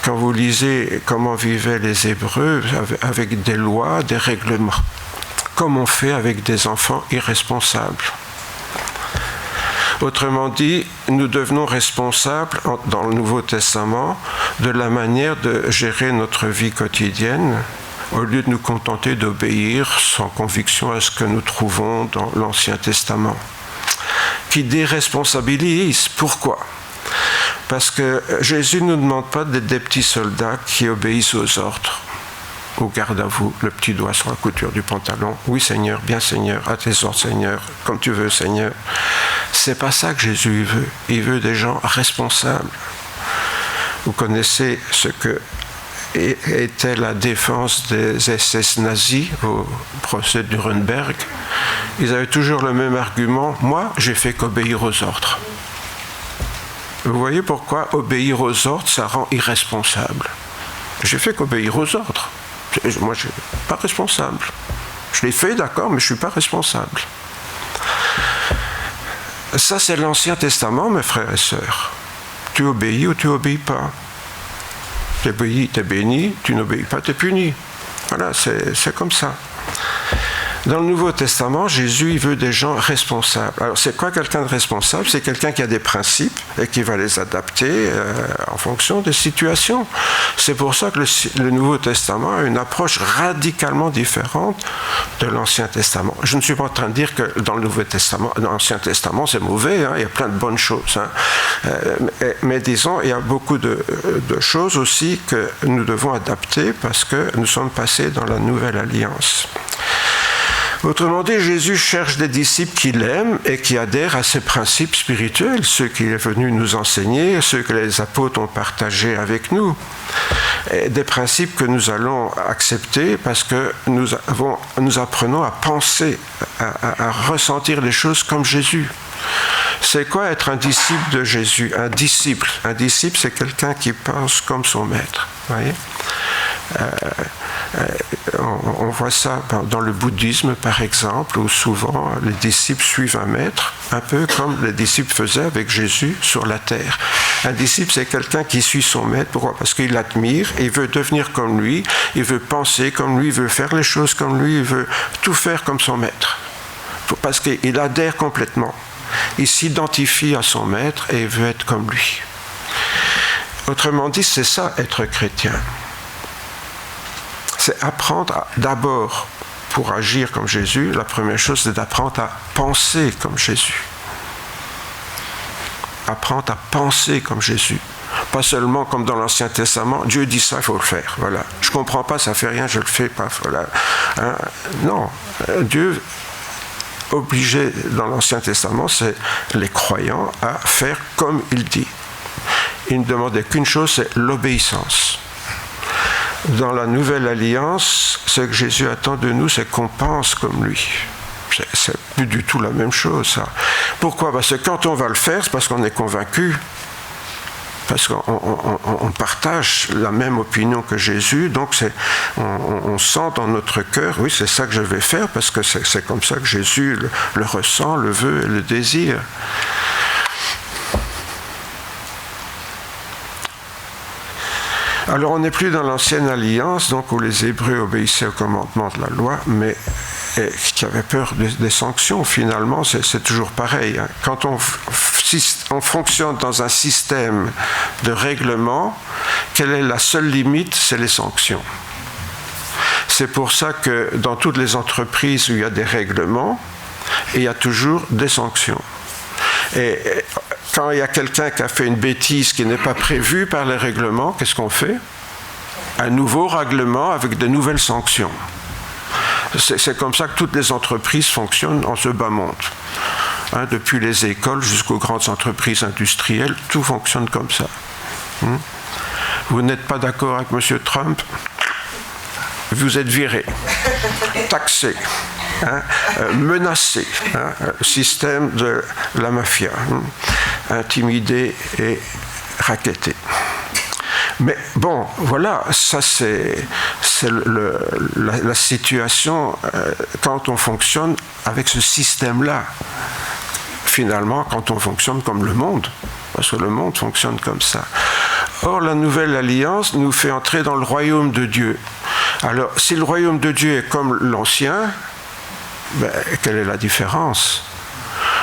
Quand vous lisez comment vivaient les Hébreux, avec des lois, des règlements, comme on fait avec des enfants irresponsables. Autrement dit, nous devenons responsables, dans le Nouveau Testament, de la manière de gérer notre vie quotidienne, au lieu de nous contenter d'obéir sans conviction à ce que nous trouvons dans l'Ancien Testament. Qui déresponsabilise. Pourquoi? Parce que Jésus ne nous demande pas d'être des petits soldats qui obéissent aux ordres. Au garde à vous, le petit doigt sur la couture du pantalon. Oui, Seigneur, bien Seigneur, à tes ordres, Seigneur, comme tu veux, Seigneur. C'est pas ça que Jésus veut. Il veut des gens responsables. Vous connaissez ce que était la défense des SS nazis au procès de Nuremberg. Ils avaient toujours le même argument. Moi, j'ai fait qu'obéir aux ordres. Vous voyez pourquoi obéir aux ordres, ça rend irresponsable. J'ai fait qu'obéir aux ordres. Moi, je ne suis pas responsable. Je l'ai fait, d'accord, mais je ne suis pas responsable. Ça, c'est l'Ancien Testament, mes frères et sœurs. Tu obéis ou tu n'obéis pas. Tu obéis, tu es béni. Tu n'obéis pas, tu es puni. Voilà, c'est comme ça. Dans le Nouveau Testament, Jésus il veut des gens responsables. Alors, c'est quoi quelqu'un de responsable? C'est quelqu'un qui a des principes et qui va les adapter en fonction des situations. C'est pour ça que le Nouveau Testament a une approche radicalement différente de l'Ancien Testament. Je ne suis pas en train de dire que dans le Nouveau Testament, dans l'Ancien Testament, c'est mauvais, hein, il y a plein de bonnes choses. Hein. Mais disons, il y a beaucoup de choses aussi que nous devons adapter parce que nous sommes passés dans la Nouvelle Alliance. Autrement dit, Jésus cherche des disciples qu'il aime et qui adhèrent à ses principes spirituels, ceux qu'il est venu nous enseigner, ceux que les apôtres ont partagés avec nous. Et des principes que nous allons accepter parce que nous apprenons à penser, à ressentir les choses comme Jésus. C'est quoi être un disciple de Jésus? Un disciple, c'est quelqu'un qui pense comme son maître. Vous voyez? On voit ça dans le bouddhisme, par exemple, où souvent les disciples suivent un maître, un peu comme les disciples faisaient avec Jésus sur la terre. Un disciple, c'est quelqu'un qui suit son maître. Pourquoi? Parce qu'il l'admire, il veut devenir comme lui, il veut penser comme lui, il veut faire les choses comme lui, il veut tout faire comme son maître. Parce qu'il adhère complètement. Il s'identifie à son maître et il veut être comme lui. Autrement dit, c'est ça, être chrétien. C'est apprendre d'abord, pour agir comme Jésus, la première chose, c'est d'apprendre à penser comme Jésus. Apprendre à penser comme Jésus. Pas seulement comme dans l'Ancien Testament, Dieu dit ça, il faut le faire. Voilà. Je ne comprends pas, ça ne fait rien, je ne le fais pas. Voilà. Hein? Non, Dieu obligé dans l'Ancien Testament, c'est les croyants à faire comme il dit. Il ne demandait qu'une chose, c'est l'obéissance. Dans la Nouvelle Alliance, ce que Jésus attend de nous, c'est qu'on pense comme lui. C'est plus du tout la même chose, ça. Pourquoi? Parce que quand on va le faire, c'est parce qu'on est convaincu. Parce qu'on partage la même opinion que Jésus, donc on sent dans notre cœur, oui, c'est ça que je vais faire, parce que c'est comme ça que Jésus le ressent, le veut et le désire. Alors on n'est plus dans l'ancienne alliance, donc où les Hébreux obéissaient au commandement de la loi, mais qui avaient peur des sanctions. Finalement, c'est toujours pareil. Hein. Quand on fonctionne dans un système de règlement, quelle est la seule limite? C'est les sanctions. C'est pour ça que dans toutes les entreprises où il y a des règlements, il y a toujours des sanctions. Et quand il y a quelqu'un qui a fait une bêtise qui n'est pas prévue par les règlements, qu'est-ce qu'on fait? Un nouveau règlement avec de nouvelles sanctions. C'est comme ça que toutes les entreprises fonctionnent en ce bas monde. Hein, depuis les écoles jusqu'aux grandes entreprises industrielles, tout fonctionne comme ça. Vous n'êtes pas d'accord avec M. Trump? Vous êtes viré, taxé, hein, menacé, hein, système de la mafia, intimidé et racketté. Mais bon, voilà, ça c'est la situation quand on fonctionne avec ce système-là. Finalement, quand on fonctionne comme le monde, parce que le monde fonctionne comme ça. Or, la Nouvelle Alliance nous fait entrer dans le royaume de Dieu. Alors, si le royaume de Dieu est comme l'ancien, ben, quelle est la différence?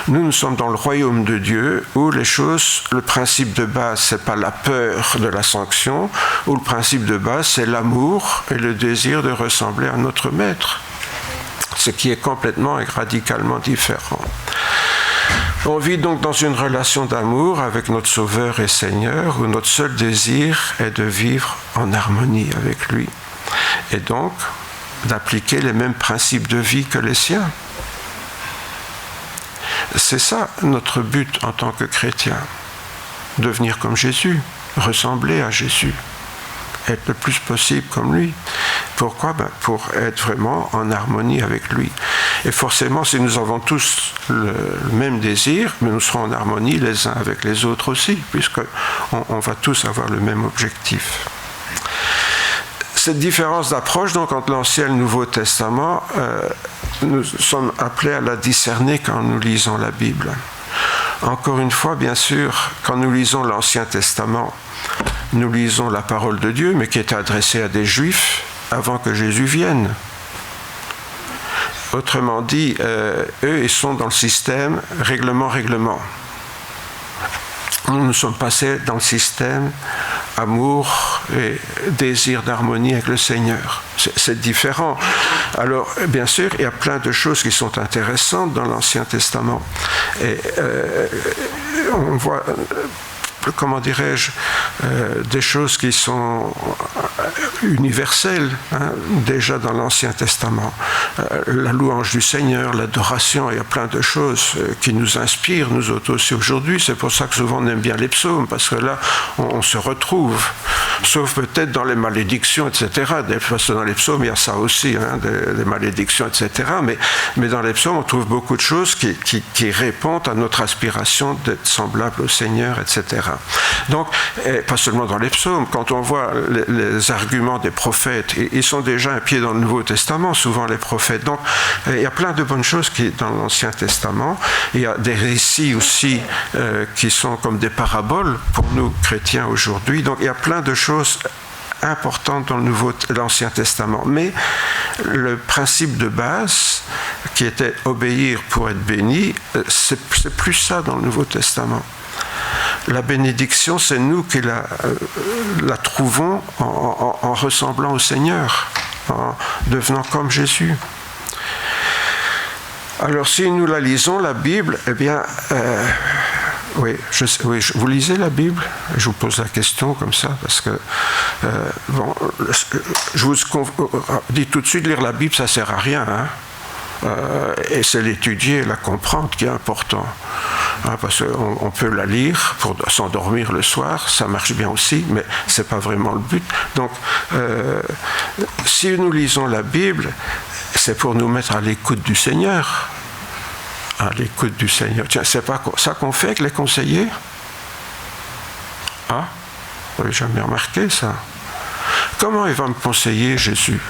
Nous sommes dans le royaume de Dieu où les choses, le principe de base, c'est pas la peur de la sanction, où le principe de base, c'est l'amour et le désir de ressembler à notre maître. Ce qui est complètement et radicalement différent. On vit donc dans une relation d'amour avec notre Sauveur et Seigneur où notre seul désir est de vivre en harmonie avec lui et donc d'appliquer les mêmes principes de vie que les siens. C'est ça notre but en tant que chrétien. Devenir comme Jésus, ressembler à Jésus, être le plus possible comme lui. Pourquoi ? Pour être vraiment en harmonie avec lui. Et forcément, si nous avons tous le même désir, mais nous serons en harmonie les uns avec les autres aussi, puisqu'on va tous avoir le même objectif. Cette différence d'approche donc, entre l'Ancien et le Nouveau Testament, nous sommes appelés à la discerner quand nous lisons la Bible. Encore une fois, bien sûr, quand nous lisons l'Ancien Testament, nous lisons la parole de Dieu, mais qui était adressée à des Juifs avant que Jésus vienne. Autrement dit, eux, ils sont dans le système règlement. Nous sommes passés dans le système amour et désir d'harmonie avec le Seigneur. C'est différent. Alors, bien sûr, il y a plein de choses qui sont intéressantes dans l'Ancien Testament. Et on voit, comment dirais-je, des choses qui sont universelles, déjà dans l'Ancien Testament. La louange du Seigneur, l'adoration, il y a plein de choses qui nous inspirent, nous autres aussi aujourd'hui. C'est pour ça que souvent on aime bien les psaumes, parce que là, on se retrouve. Sauf peut-être dans les malédictions, etc. Parce que dans les psaumes, il y a ça aussi, des malédictions, etc. Mais dans les psaumes, on trouve beaucoup de choses qui répondent à notre aspiration d'être semblable au Seigneur, etc. Donc, pas seulement dans les psaumes, quand on voit les arguments des prophètes, ils sont déjà un pied dans le Nouveau Testament, souvent les prophètes. Donc, il y a plein de bonnes choses qui dans l'Ancien Testament. Il y a des récits aussi qui sont comme des paraboles pour nous chrétiens aujourd'hui. Donc, il y a plein de choses importantes dans l'Ancien Testament. Mais le principe de base, qui était obéir pour être béni, c'est plus ça dans le Nouveau Testament. La bénédiction, c'est nous qui la trouvons en ressemblant au Seigneur, en devenant comme Jésus. Alors, si nous la lisons, la Bible, eh bien, vous lisez la Bible ? Je vous pose la question comme ça, parce que, je vous dis tout de suite, lire la Bible, ça ne sert à rien, et c'est l'étudier, la comprendre qui est important. Parce qu'on peut la lire pour s'endormir le soir, ça marche bien aussi, mais ce n'est pas vraiment le but. Donc, si nous lisons la Bible, c'est pour nous mettre à l'écoute du Seigneur. À l'écoute du Seigneur. Tiens, c'est pas ça qu'on fait avec les conseillers ? Vous n'avez jamais remarqué ça ? Comment il va me conseiller, Jésus ?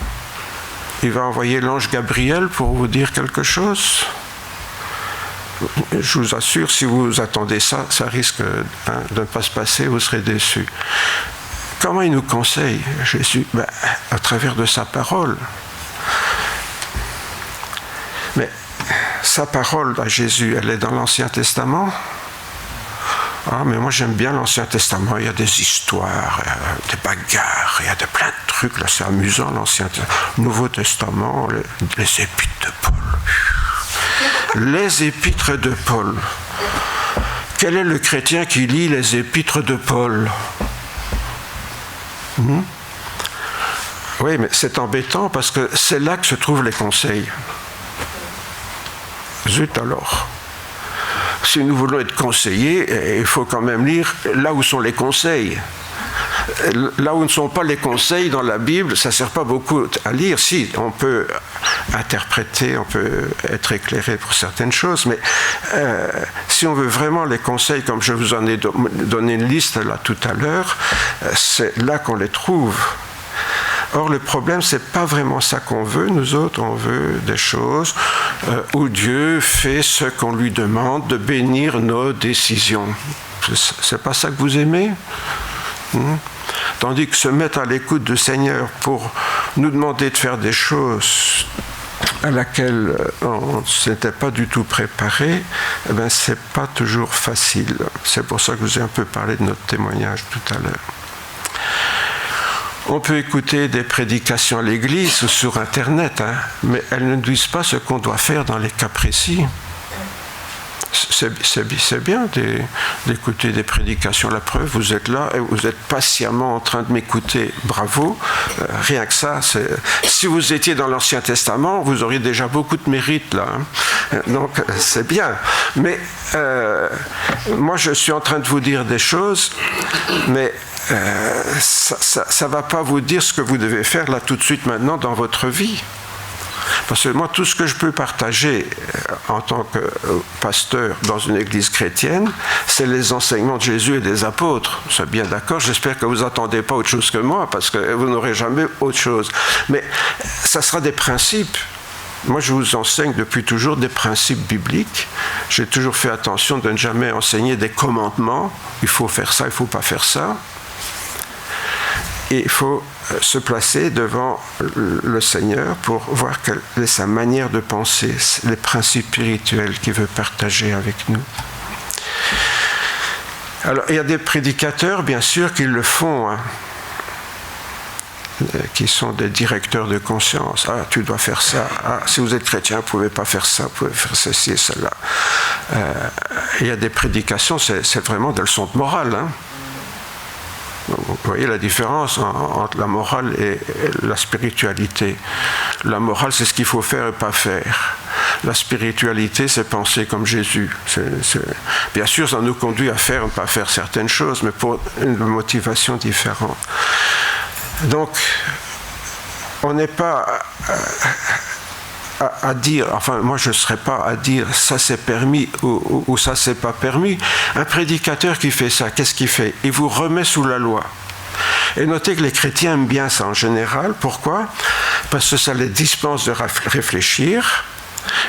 Il va envoyer l'ange Gabriel pour vous dire quelque chose ? Je vous assure, si vous attendez ça, ça risque de ne pas se passer, vous serez déçus. Comment il nous conseille, Jésus ? À travers de sa parole. Mais sa parole à Jésus, elle est dans l'Ancien Testament ? Mais moi j'aime bien l'Ancien Testament, il y a des histoires, des bagarres, il y a plein de trucs, là c'est amusant l'Ancien Testament. Nouveau Testament, les épîtres de Paul. Les épîtres de Paul. Quel est le chrétien qui lit les épîtres de Paul ? Oui, mais c'est embêtant parce que c'est là que se trouvent les conseils. Zut alors. Si nous voulons être conseillés, il faut quand même lire là où sont les conseils. Là où ne sont pas les conseils dans la Bible, ça ne sert pas beaucoup à lire. Si, on peut interpréter, on peut être éclairé pour certaines choses, mais si on veut vraiment les conseils, comme je vous en ai donné une liste là tout à l'heure, c'est là qu'on les trouve. Or, le problème, ce n'est pas vraiment ça qu'on veut. Nous autres, on veut des choses où Dieu fait ce qu'on lui demande, de bénir nos décisions. C'est pas ça que vous aimez ? Tandis que se mettre à l'écoute du Seigneur pour nous demander de faire des choses à laquelle on ne s'était pas du tout préparé, c'est pas toujours facile. C'est pour ça que je vous ai un peu parlé de notre témoignage tout à l'heure. On peut écouter des prédications à l'église ou sur Internet, mais elles ne disent pas ce qu'on doit faire dans les cas précis. c'est bien d'écouter des prédications. La preuve, vous êtes là et vous êtes patiemment en train de m'écouter. Bravo. Rien que ça. Si vous étiez dans l'Ancien Testament, vous auriez déjà beaucoup de mérite là. Donc, c'est bien. Mais moi, je suis en train de vous dire des choses, mais ça ne va pas vous dire ce que vous devez faire là tout de suite maintenant dans votre vie. Parce que moi, tout ce que je peux partager en tant que pasteur dans une église chrétienne, c'est les enseignements de Jésus et des apôtres. C'est bien d'accord, j'espère que vous n'attendez pas autre chose que moi, parce que vous n'aurez jamais autre chose. Mais ça sera des principes. Moi, je vous enseigne depuis toujours des principes bibliques. J'ai toujours fait attention de ne jamais enseigner des commandements. Il faut faire ça, il ne faut pas faire ça. Et il faut se placer devant le Seigneur pour voir quelle est sa manière de penser, les principes spirituels qu'il veut partager avec nous. Alors, il y a des prédicateurs, bien sûr, qui le font, qui sont des directeurs de conscience. Ah, tu dois faire ça. Ah, si vous êtes chrétien, vous ne pouvez pas faire ça, vous pouvez faire ceci et cela. Il y a des prédications, c'est vraiment des leçons de morale, hein. Vous voyez la différence entre la morale et la spiritualité. La morale, c'est ce qu'il faut faire et pas faire. La spiritualité, c'est penser comme Jésus. Bien sûr, ça nous conduit à faire ou pas faire certaines choses, mais pour une motivation différente. Donc, on n'est pas à dire, enfin moi je ne serais pas à dire ça c'est permis ou ça c'est pas permis. Un prédicateur qui fait ça, qu'est-ce qu'il fait? Il vous remet sous la loi. Et notez que les chrétiens aiment bien ça en général. Pourquoi? Parce que ça les dispense de réfléchir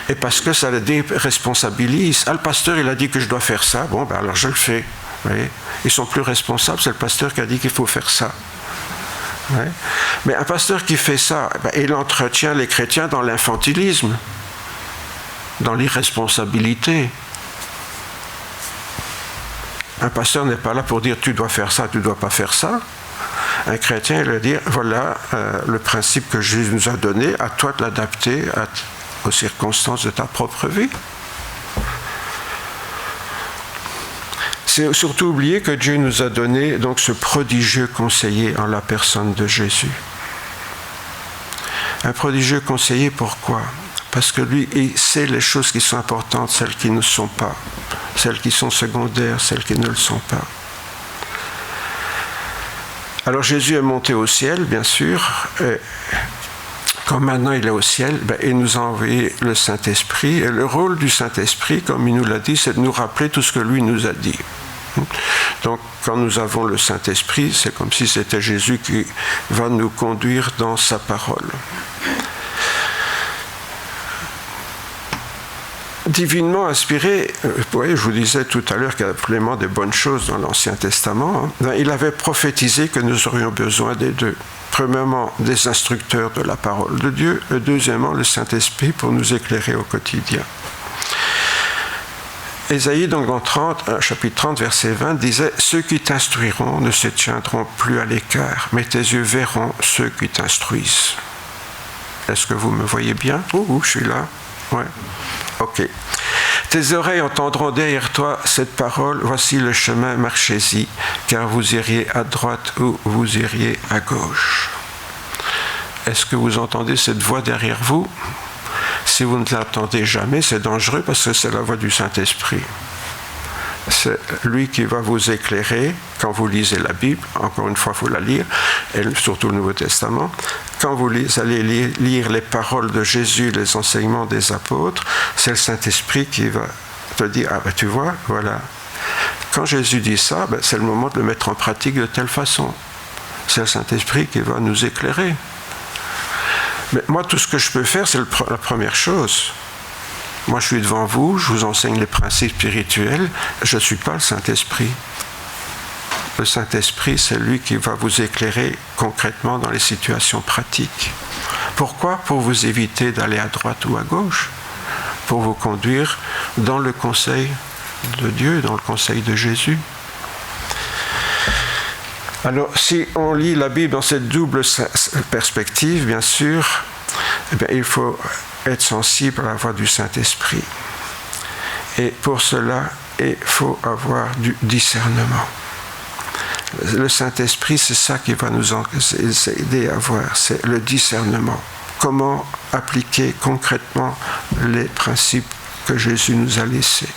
et parce que ça les déresponsabilise. Ah, le pasteur il a dit que je dois faire ça, bon ben alors je le fais. Vous voyez, ils sont plus responsables, c'est le pasteur qui a dit qu'il faut faire ça. Ouais. Mais un pasteur qui fait ça, il entretient les chrétiens dans l'infantilisme, dans l'irresponsabilité. Un pasteur n'est pas là pour dire tu dois faire ça, tu ne dois pas faire ça. Un chrétien, il va dire voilà le principe que Jésus nous a donné, à toi de l'adapter aux circonstances de ta propre vie. C'est surtout oublier que Dieu nous a donné donc ce prodigieux conseiller en la personne de Jésus. Un prodigieux conseiller, pourquoi? Parce que lui, il sait les choses qui sont importantes, celles qui ne le sont pas, celles qui sont secondaires, celles qui ne le sont pas. Alors Jésus est monté au ciel, bien sûr. Et comme maintenant il est au ciel, il nous a envoyé le Saint-Esprit. Et le rôle du Saint-Esprit, comme il nous l'a dit, c'est de nous rappeler tout ce que lui nous a dit. Donc, quand nous avons le Saint-Esprit, c'est comme si c'était Jésus qui va nous conduire dans sa parole. Divinement inspiré, vous voyez, je vous disais tout à l'heure qu'il y a pleinement de bonnes choses dans l'Ancien Testament. Il avait prophétisé que nous aurions besoin des deux. Premièrement, des instructeurs de la parole de Dieu, et deuxièmement, le Saint-Esprit pour nous éclairer au quotidien. Ésaïe, donc dans chapitre 30, verset 20, disait « Ceux qui t'instruiront ne se tiendront plus à l'écart, mais tes yeux verront ceux qui t'instruisent. » Est-ce que vous me voyez bien? Je suis là. Ouais. Ok. Tes oreilles entendront derrière toi cette parole, voici le chemin, marchez-y, car vous iriez à droite ou vous iriez à gauche. Est-ce que vous entendez cette voix derrière vous? Si vous ne l'entendez jamais, c'est dangereux parce que c'est la voix du Saint-Esprit. C'est lui qui va vous éclairer quand vous lisez la Bible. Encore une fois, il faut la lire, et surtout le Nouveau Testament. Quand vous allez lire les paroles de Jésus, les enseignements des apôtres, c'est le Saint-Esprit qui va te dire « Ah ben tu vois, voilà. » Quand Jésus dit ça, c'est le moment de le mettre en pratique de telle façon. C'est le Saint-Esprit qui va nous éclairer. Mais moi, tout ce que je peux faire, c'est la première chose. Moi, je suis devant vous, je vous enseigne les principes spirituels, je ne suis pas le Saint-Esprit. Le Saint-Esprit, c'est lui qui va vous éclairer concrètement dans les situations pratiques. Pourquoi? Pour vous éviter d'aller à droite ou à gauche, pour vous conduire dans le conseil de Dieu, dans le conseil de Jésus. Alors, si on lit la Bible dans cette double perspective, bien sûr, il faut être sensible à la voix du Saint-Esprit. Et pour cela, il faut avoir du discernement. Le Saint-Esprit, c'est ça qui va nous aider à voir, c'est le discernement. Comment appliquer concrètement les principes que Jésus nous a laissés.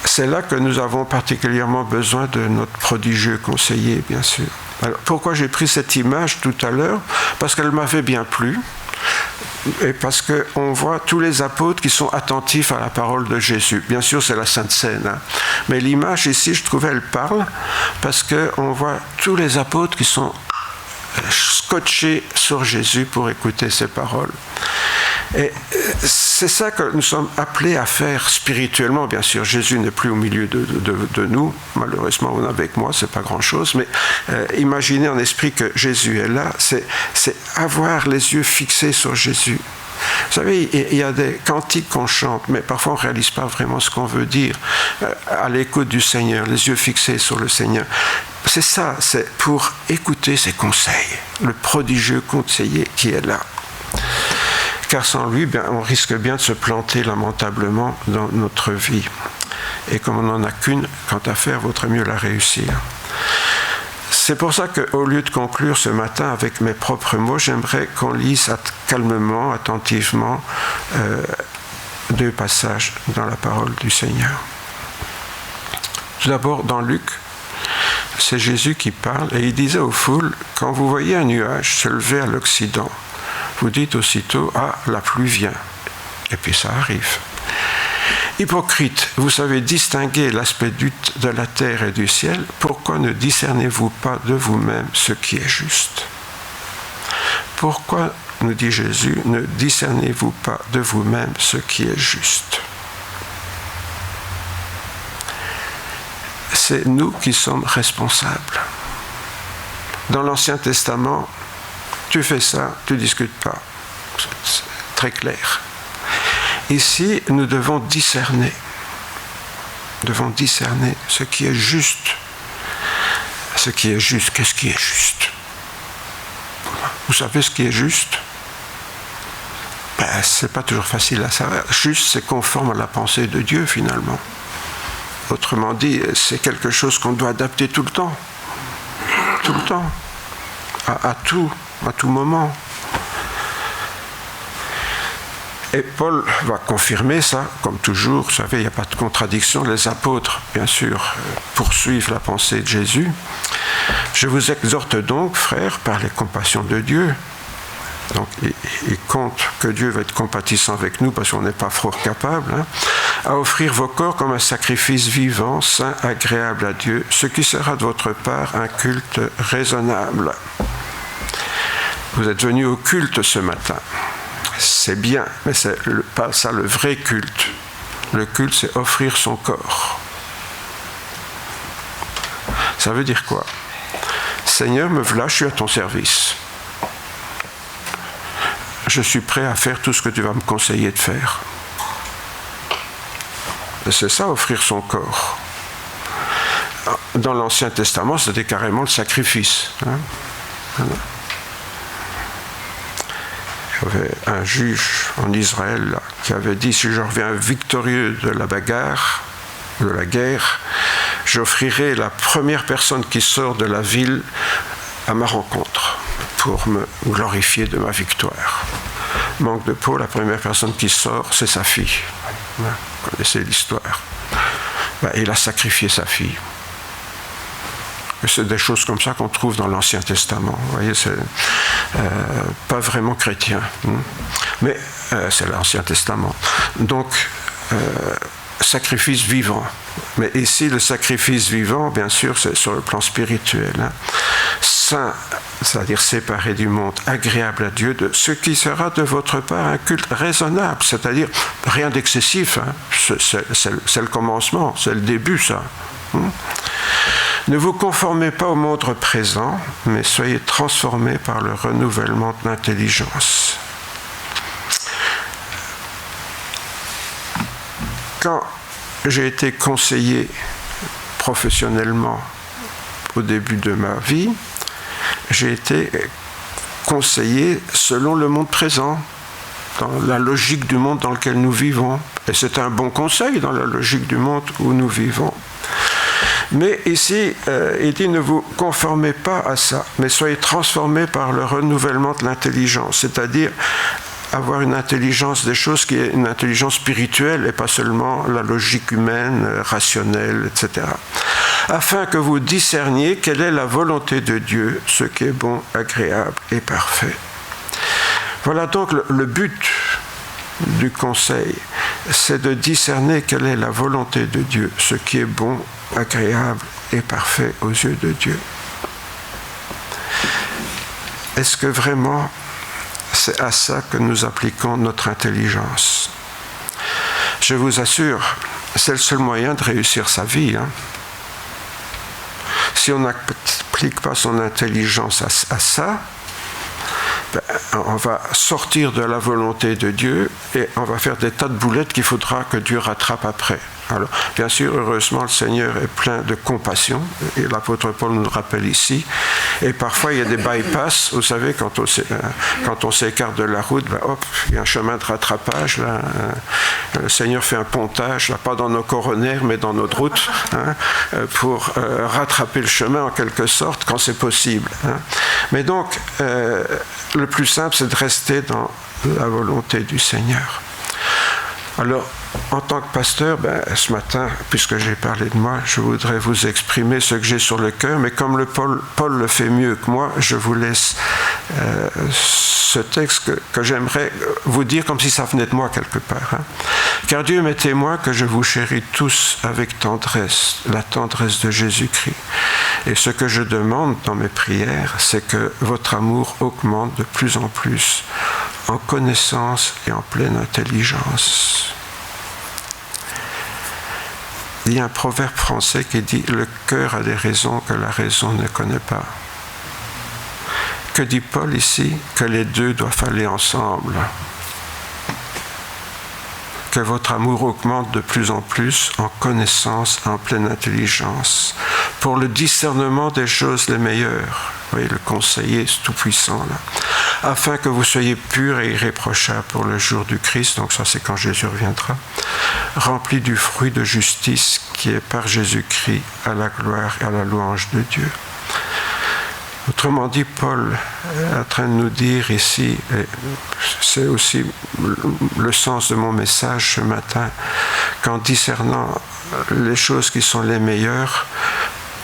C'est là que nous avons particulièrement besoin de notre prodigieux conseiller, bien sûr. Alors, pourquoi j'ai pris cette image tout à l'heure? Parce qu'elle m'avait bien plu. Et parce qu'on voit tous les apôtres qui sont attentifs à la parole de Jésus. Bien sûr, c'est la Sainte Seine. Hein. Mais l'image ici, je trouvais, elle parle parce qu'on voit tous les apôtres qui sont scotchés sur Jésus pour écouter ses paroles. Et c'est ça que nous sommes appelés à faire spirituellement. Bien sûr, Jésus n'est plus au milieu de nous. Malheureusement, on est avec moi, c'est pas grand-chose. Mais imaginez en esprit que Jésus est là. C'est avoir les yeux fixés sur Jésus. Vous savez, il y a des cantiques qu'on chante, mais parfois on ne réalise pas vraiment ce qu'on veut dire. À l'écoute du Seigneur, les yeux fixés sur le Seigneur. C'est ça, c'est pour écouter ses conseils. Le prodigieux conseiller qui est là. Car sans lui, on risque bien de se planter lamentablement dans notre vie. Et comme on n'en a qu'une, quant à faire, vaudrait mieux la réussir. C'est pour ça qu'au lieu de conclure ce matin avec mes propres mots, j'aimerais qu'on lise calmement, attentivement, 2 passages dans la parole du Seigneur. Tout d'abord, dans Luc, c'est Jésus qui parle, et il disait aux foules, « Quand vous voyez un nuage se lever à l'Occident, vous dites aussitôt, ah, la pluie vient. » Et puis ça arrive. Hypocrite, vous savez distinguer l'aspect de la terre et du ciel, pourquoi ne discernez-vous pas de vous-même ce qui est juste? Pourquoi, nous dit Jésus, ne discernez-vous pas de vous-même ce qui est juste? C'est nous qui sommes responsables. Dans l'Ancien Testament, tu fais ça, tu ne discutes pas. C'est très clair. Ici, nous devons discerner. Nous devons discerner ce qui est juste. Ce qui est juste, qu'est-ce qui est juste? Vous savez ce qui est juste? Ce n'est pas toujours facile à savoir. Juste, c'est conforme à la pensée de Dieu, finalement. Autrement dit, c'est quelque chose qu'on doit adapter tout le temps. Tout le temps. À tout moment. Et Paul va confirmer ça, comme toujours. Vous savez, il n'y a pas de contradiction. Les apôtres, bien sûr, poursuivent la pensée de Jésus. Je vous exhorte donc, frères, par les compassions de Dieu. Donc, il compte que Dieu va être compatissant avec nous parce qu'on n'est pas fort capable, hein, à offrir vos corps comme un sacrifice vivant, saint, agréable à Dieu, ce qui sera de votre part un culte raisonnable. Vous êtes venus au culte ce matin. C'est bien, mais c'est pas ça le vrai culte. Le culte, c'est offrir son corps. Ça veut dire quoi? Seigneur, me voilà, je suis à ton service. Je suis prêt à faire tout ce que tu vas me conseiller de faire. Et c'est ça, offrir son corps. Dans l'Ancien Testament, c'était carrément le sacrifice. Hein? Voilà. Il y avait un juge en Israël là, qui avait dit, si je reviens victorieux de la bagarre, de la guerre, j'offrirai la première personne qui sort de la ville à ma rencontre pour me glorifier de ma victoire. Manque de peau, la première personne qui sort, c'est sa fille. Vous connaissez l'histoire. Il a sacrifié sa fille. Et c'est des choses comme ça qu'on trouve dans l'Ancien Testament. Vous voyez, c'est pas vraiment chrétien. Mais c'est l'Ancien Testament. Donc, sacrifice vivant. Mais ici, le sacrifice vivant, bien sûr, c'est sur le plan spirituel. Hein. Saint, c'est-à-dire séparé du monde, agréable à Dieu, de ce qui sera de votre part un culte raisonnable, c'est-à-dire rien d'excessif. Hein. C'est le commencement, c'est le début, ça. Ne vous conformez pas au monde présent, mais soyez transformés par le renouvellement de l'intelligence. Quand j'ai été conseiller professionnellement au début de ma vie, j'ai été conseiller selon le monde présent. dans la logique du monde dans lequel nous vivons. Et c'est un bon conseil dans la logique du monde où nous vivons. Mais ici, il dit, ne vous conformez pas à ça, mais soyez transformés par le renouvellement de l'intelligence, c'est-à-dire avoir une intelligence des choses qui est une intelligence spirituelle et pas seulement la logique humaine, rationnelle, etc. Afin que vous discerniez quelle est la volonté de Dieu, ce qui est bon, agréable et parfait. Voilà donc le but du conseil, c'est de discerner quelle est la volonté de Dieu, ce qui est bon, agréable et parfait aux yeux de Dieu. Est-ce que vraiment c'est à ça que nous appliquons notre intelligence? Je vous assure, c'est le seul moyen de réussir sa vie. Si on n'applique pas son intelligence à ça, on va sortir de la volonté de Dieu et on va faire des tas de boulettes qu'il faudra que Dieu rattrape après. Alors, bien sûr, heureusement, le Seigneur est plein de compassion, et l'apôtre Paul nous le rappelle ici. Et parfois, il y a des bypass, vous savez, quand on s'écarte de la route, hop, il y a un chemin de rattrapage, là, le Seigneur fait un pontage, là, pas dans nos coronaires, mais dans notre route, pour rattraper le chemin, en quelque sorte, quand c'est possible. Mais donc, le plus simple, c'est de rester dans la volonté du Seigneur. Alors, en tant que pasteur, ce matin, puisque j'ai parlé de moi, je voudrais vous exprimer ce que j'ai sur le cœur, mais comme Paul le fait mieux que moi, je vous laisse ce texte que j'aimerais vous dire comme si ça venait de moi quelque part. Car Dieu m'est témoin que je vous chéris tous avec tendresse, la tendresse de Jésus-Christ. Et ce que je demande dans mes prières, c'est que votre amour augmente de plus en plus en connaissance et en pleine intelligence. Il y a un proverbe français qui dit « Le cœur a des raisons que la raison ne connaît pas ». Que dit Paul ici? Que les deux doivent aller ensemble. Que votre amour augmente de plus en plus en connaissance, en pleine intelligence, pour le discernement des choses les meilleures. Vous voyez, le conseiller tout-puissant, là. Afin que vous soyez purs et irréprochables pour le jour du Christ, donc ça c'est quand Jésus reviendra, remplis du fruit de justice qui est par Jésus-Christ à la gloire et à la louange de Dieu. Autrement dit, Paul est en train de nous dire ici, et c'est aussi le sens de mon message ce matin, qu'en discernant les choses qui sont les meilleures,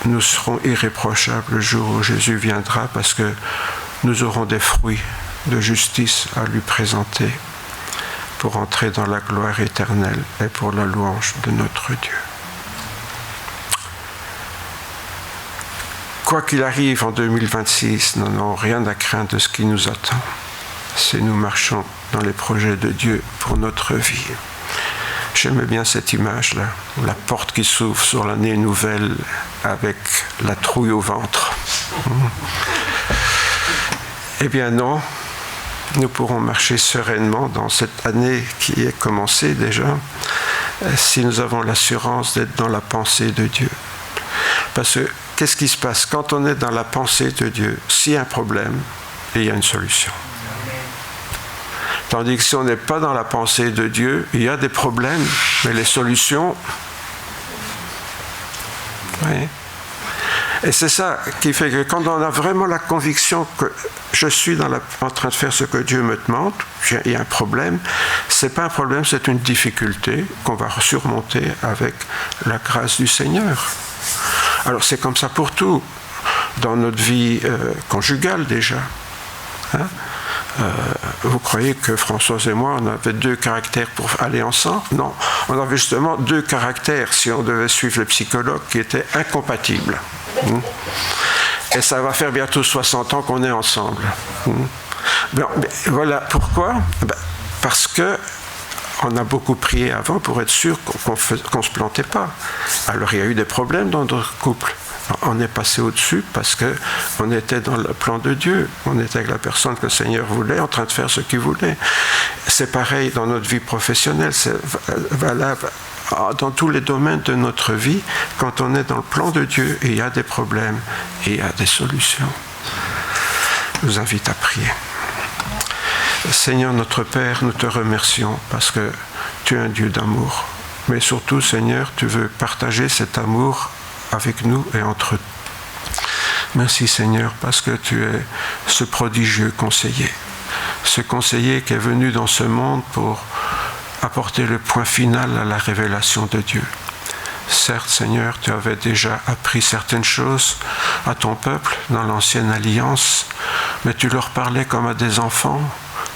nous serons irréprochables le jour où Jésus viendra, parce que nous aurons des fruits de justice à lui présenter pour entrer dans la gloire éternelle et pour la louange de notre Dieu. Quoi qu'il arrive en 2026, nous n'avons rien à craindre de ce qui nous attend si nous marchons dans les projets de Dieu pour notre vie. J'aimais bien cette image-là, la porte qui s'ouvre sur l'année nouvelle avec la trouille au ventre. Eh bien non, nous pourrons marcher sereinement dans cette année qui est commencée déjà, si nous avons l'assurance d'être dans la pensée de Dieu. Parce que qu'est-ce qui se passe? Quand on est dans la pensée de Dieu, s'il y a un problème, il y a une solution. Tandis que si on n'est pas dans la pensée de Dieu, il y a des problèmes, mais les solutions... Oui. Et c'est ça qui fait que quand on a vraiment la conviction que je suis en train de faire ce que Dieu me demande, il y a un problème, c'est pas un problème, c'est une difficulté qu'on va surmonter avec la grâce du Seigneur. Alors c'est comme ça pour tout, dans notre vie conjugale déjà. Vous croyez que Françoise et moi, on avait 2 caractères pour aller ensemble? Non, on avait justement 2 caractères, si on devait suivre le psychologue, qui étaient incompatibles. Et ça va faire bientôt 60 ans qu'on est ensemble. Voilà pourquoi. Parce que on a beaucoup prié avant pour être sûr qu'on ne se plantait pas. Alors il y a eu des problèmes dans notre couple. On est passé au-dessus parce qu'on était dans le plan de Dieu. On était avec la personne que le Seigneur voulait, en train de faire ce qu'il voulait. C'est pareil dans notre vie professionnelle. C'est valable dans tous les domaines de notre vie. Quand on est dans le plan de Dieu, il y a des problèmes et il y a des solutions. Je vous invite à prier. Seigneur notre Père, nous te remercions parce que tu es un Dieu d'amour. Mais surtout, Seigneur, tu veux partager cet amour avec nous et entre nous. Merci, Seigneur, parce que tu es ce prodigieux conseiller. Ce conseiller qui est venu dans ce monde pour apporter le point final à la révélation de Dieu. Certes, Seigneur, tu avais déjà appris certaines choses à ton peuple dans l'ancienne alliance, mais tu leur parlais comme à des enfants,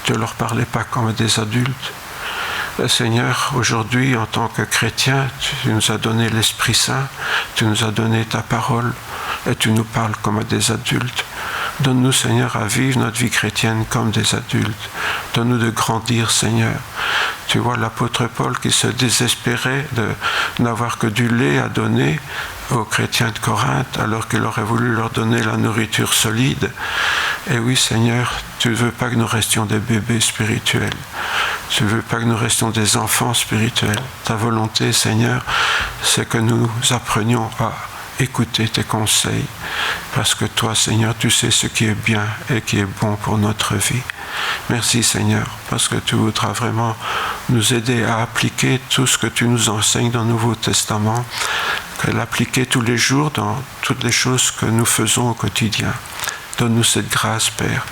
tu ne leur parlais pas comme à des adultes. Et Seigneur, aujourd'hui, en tant que chrétien, tu nous as donné l'Esprit Saint, tu nous as donné ta parole, et tu nous parles comme à des adultes. Donne-nous, Seigneur, à vivre notre vie chrétienne comme des adultes. Donne-nous de grandir, Seigneur. Tu vois l'apôtre Paul qui se désespérait de n'avoir que du lait à donner aux chrétiens de Corinthe, alors qu'il aurait voulu leur donner la nourriture solide. Et oui, Seigneur, tu ne veux pas que nous restions des bébés spirituels. Tu ne veux pas que nous restions des enfants spirituels. Ta volonté, Seigneur, c'est que nous apprenions à écouter tes conseils, parce que toi, Seigneur, tu sais ce qui est bien et qui est bon pour notre vie. Merci, Seigneur, parce que tu voudras vraiment nous aider à appliquer tout ce que tu nous enseignes dans le Nouveau Testament, à l'appliquer tous les jours dans toutes les choses que nous faisons au quotidien. Donne-nous cette grâce, Père,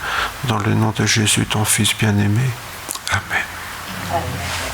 dans le nom de Jésus, ton Fils bien-aimé. Amen. Amen.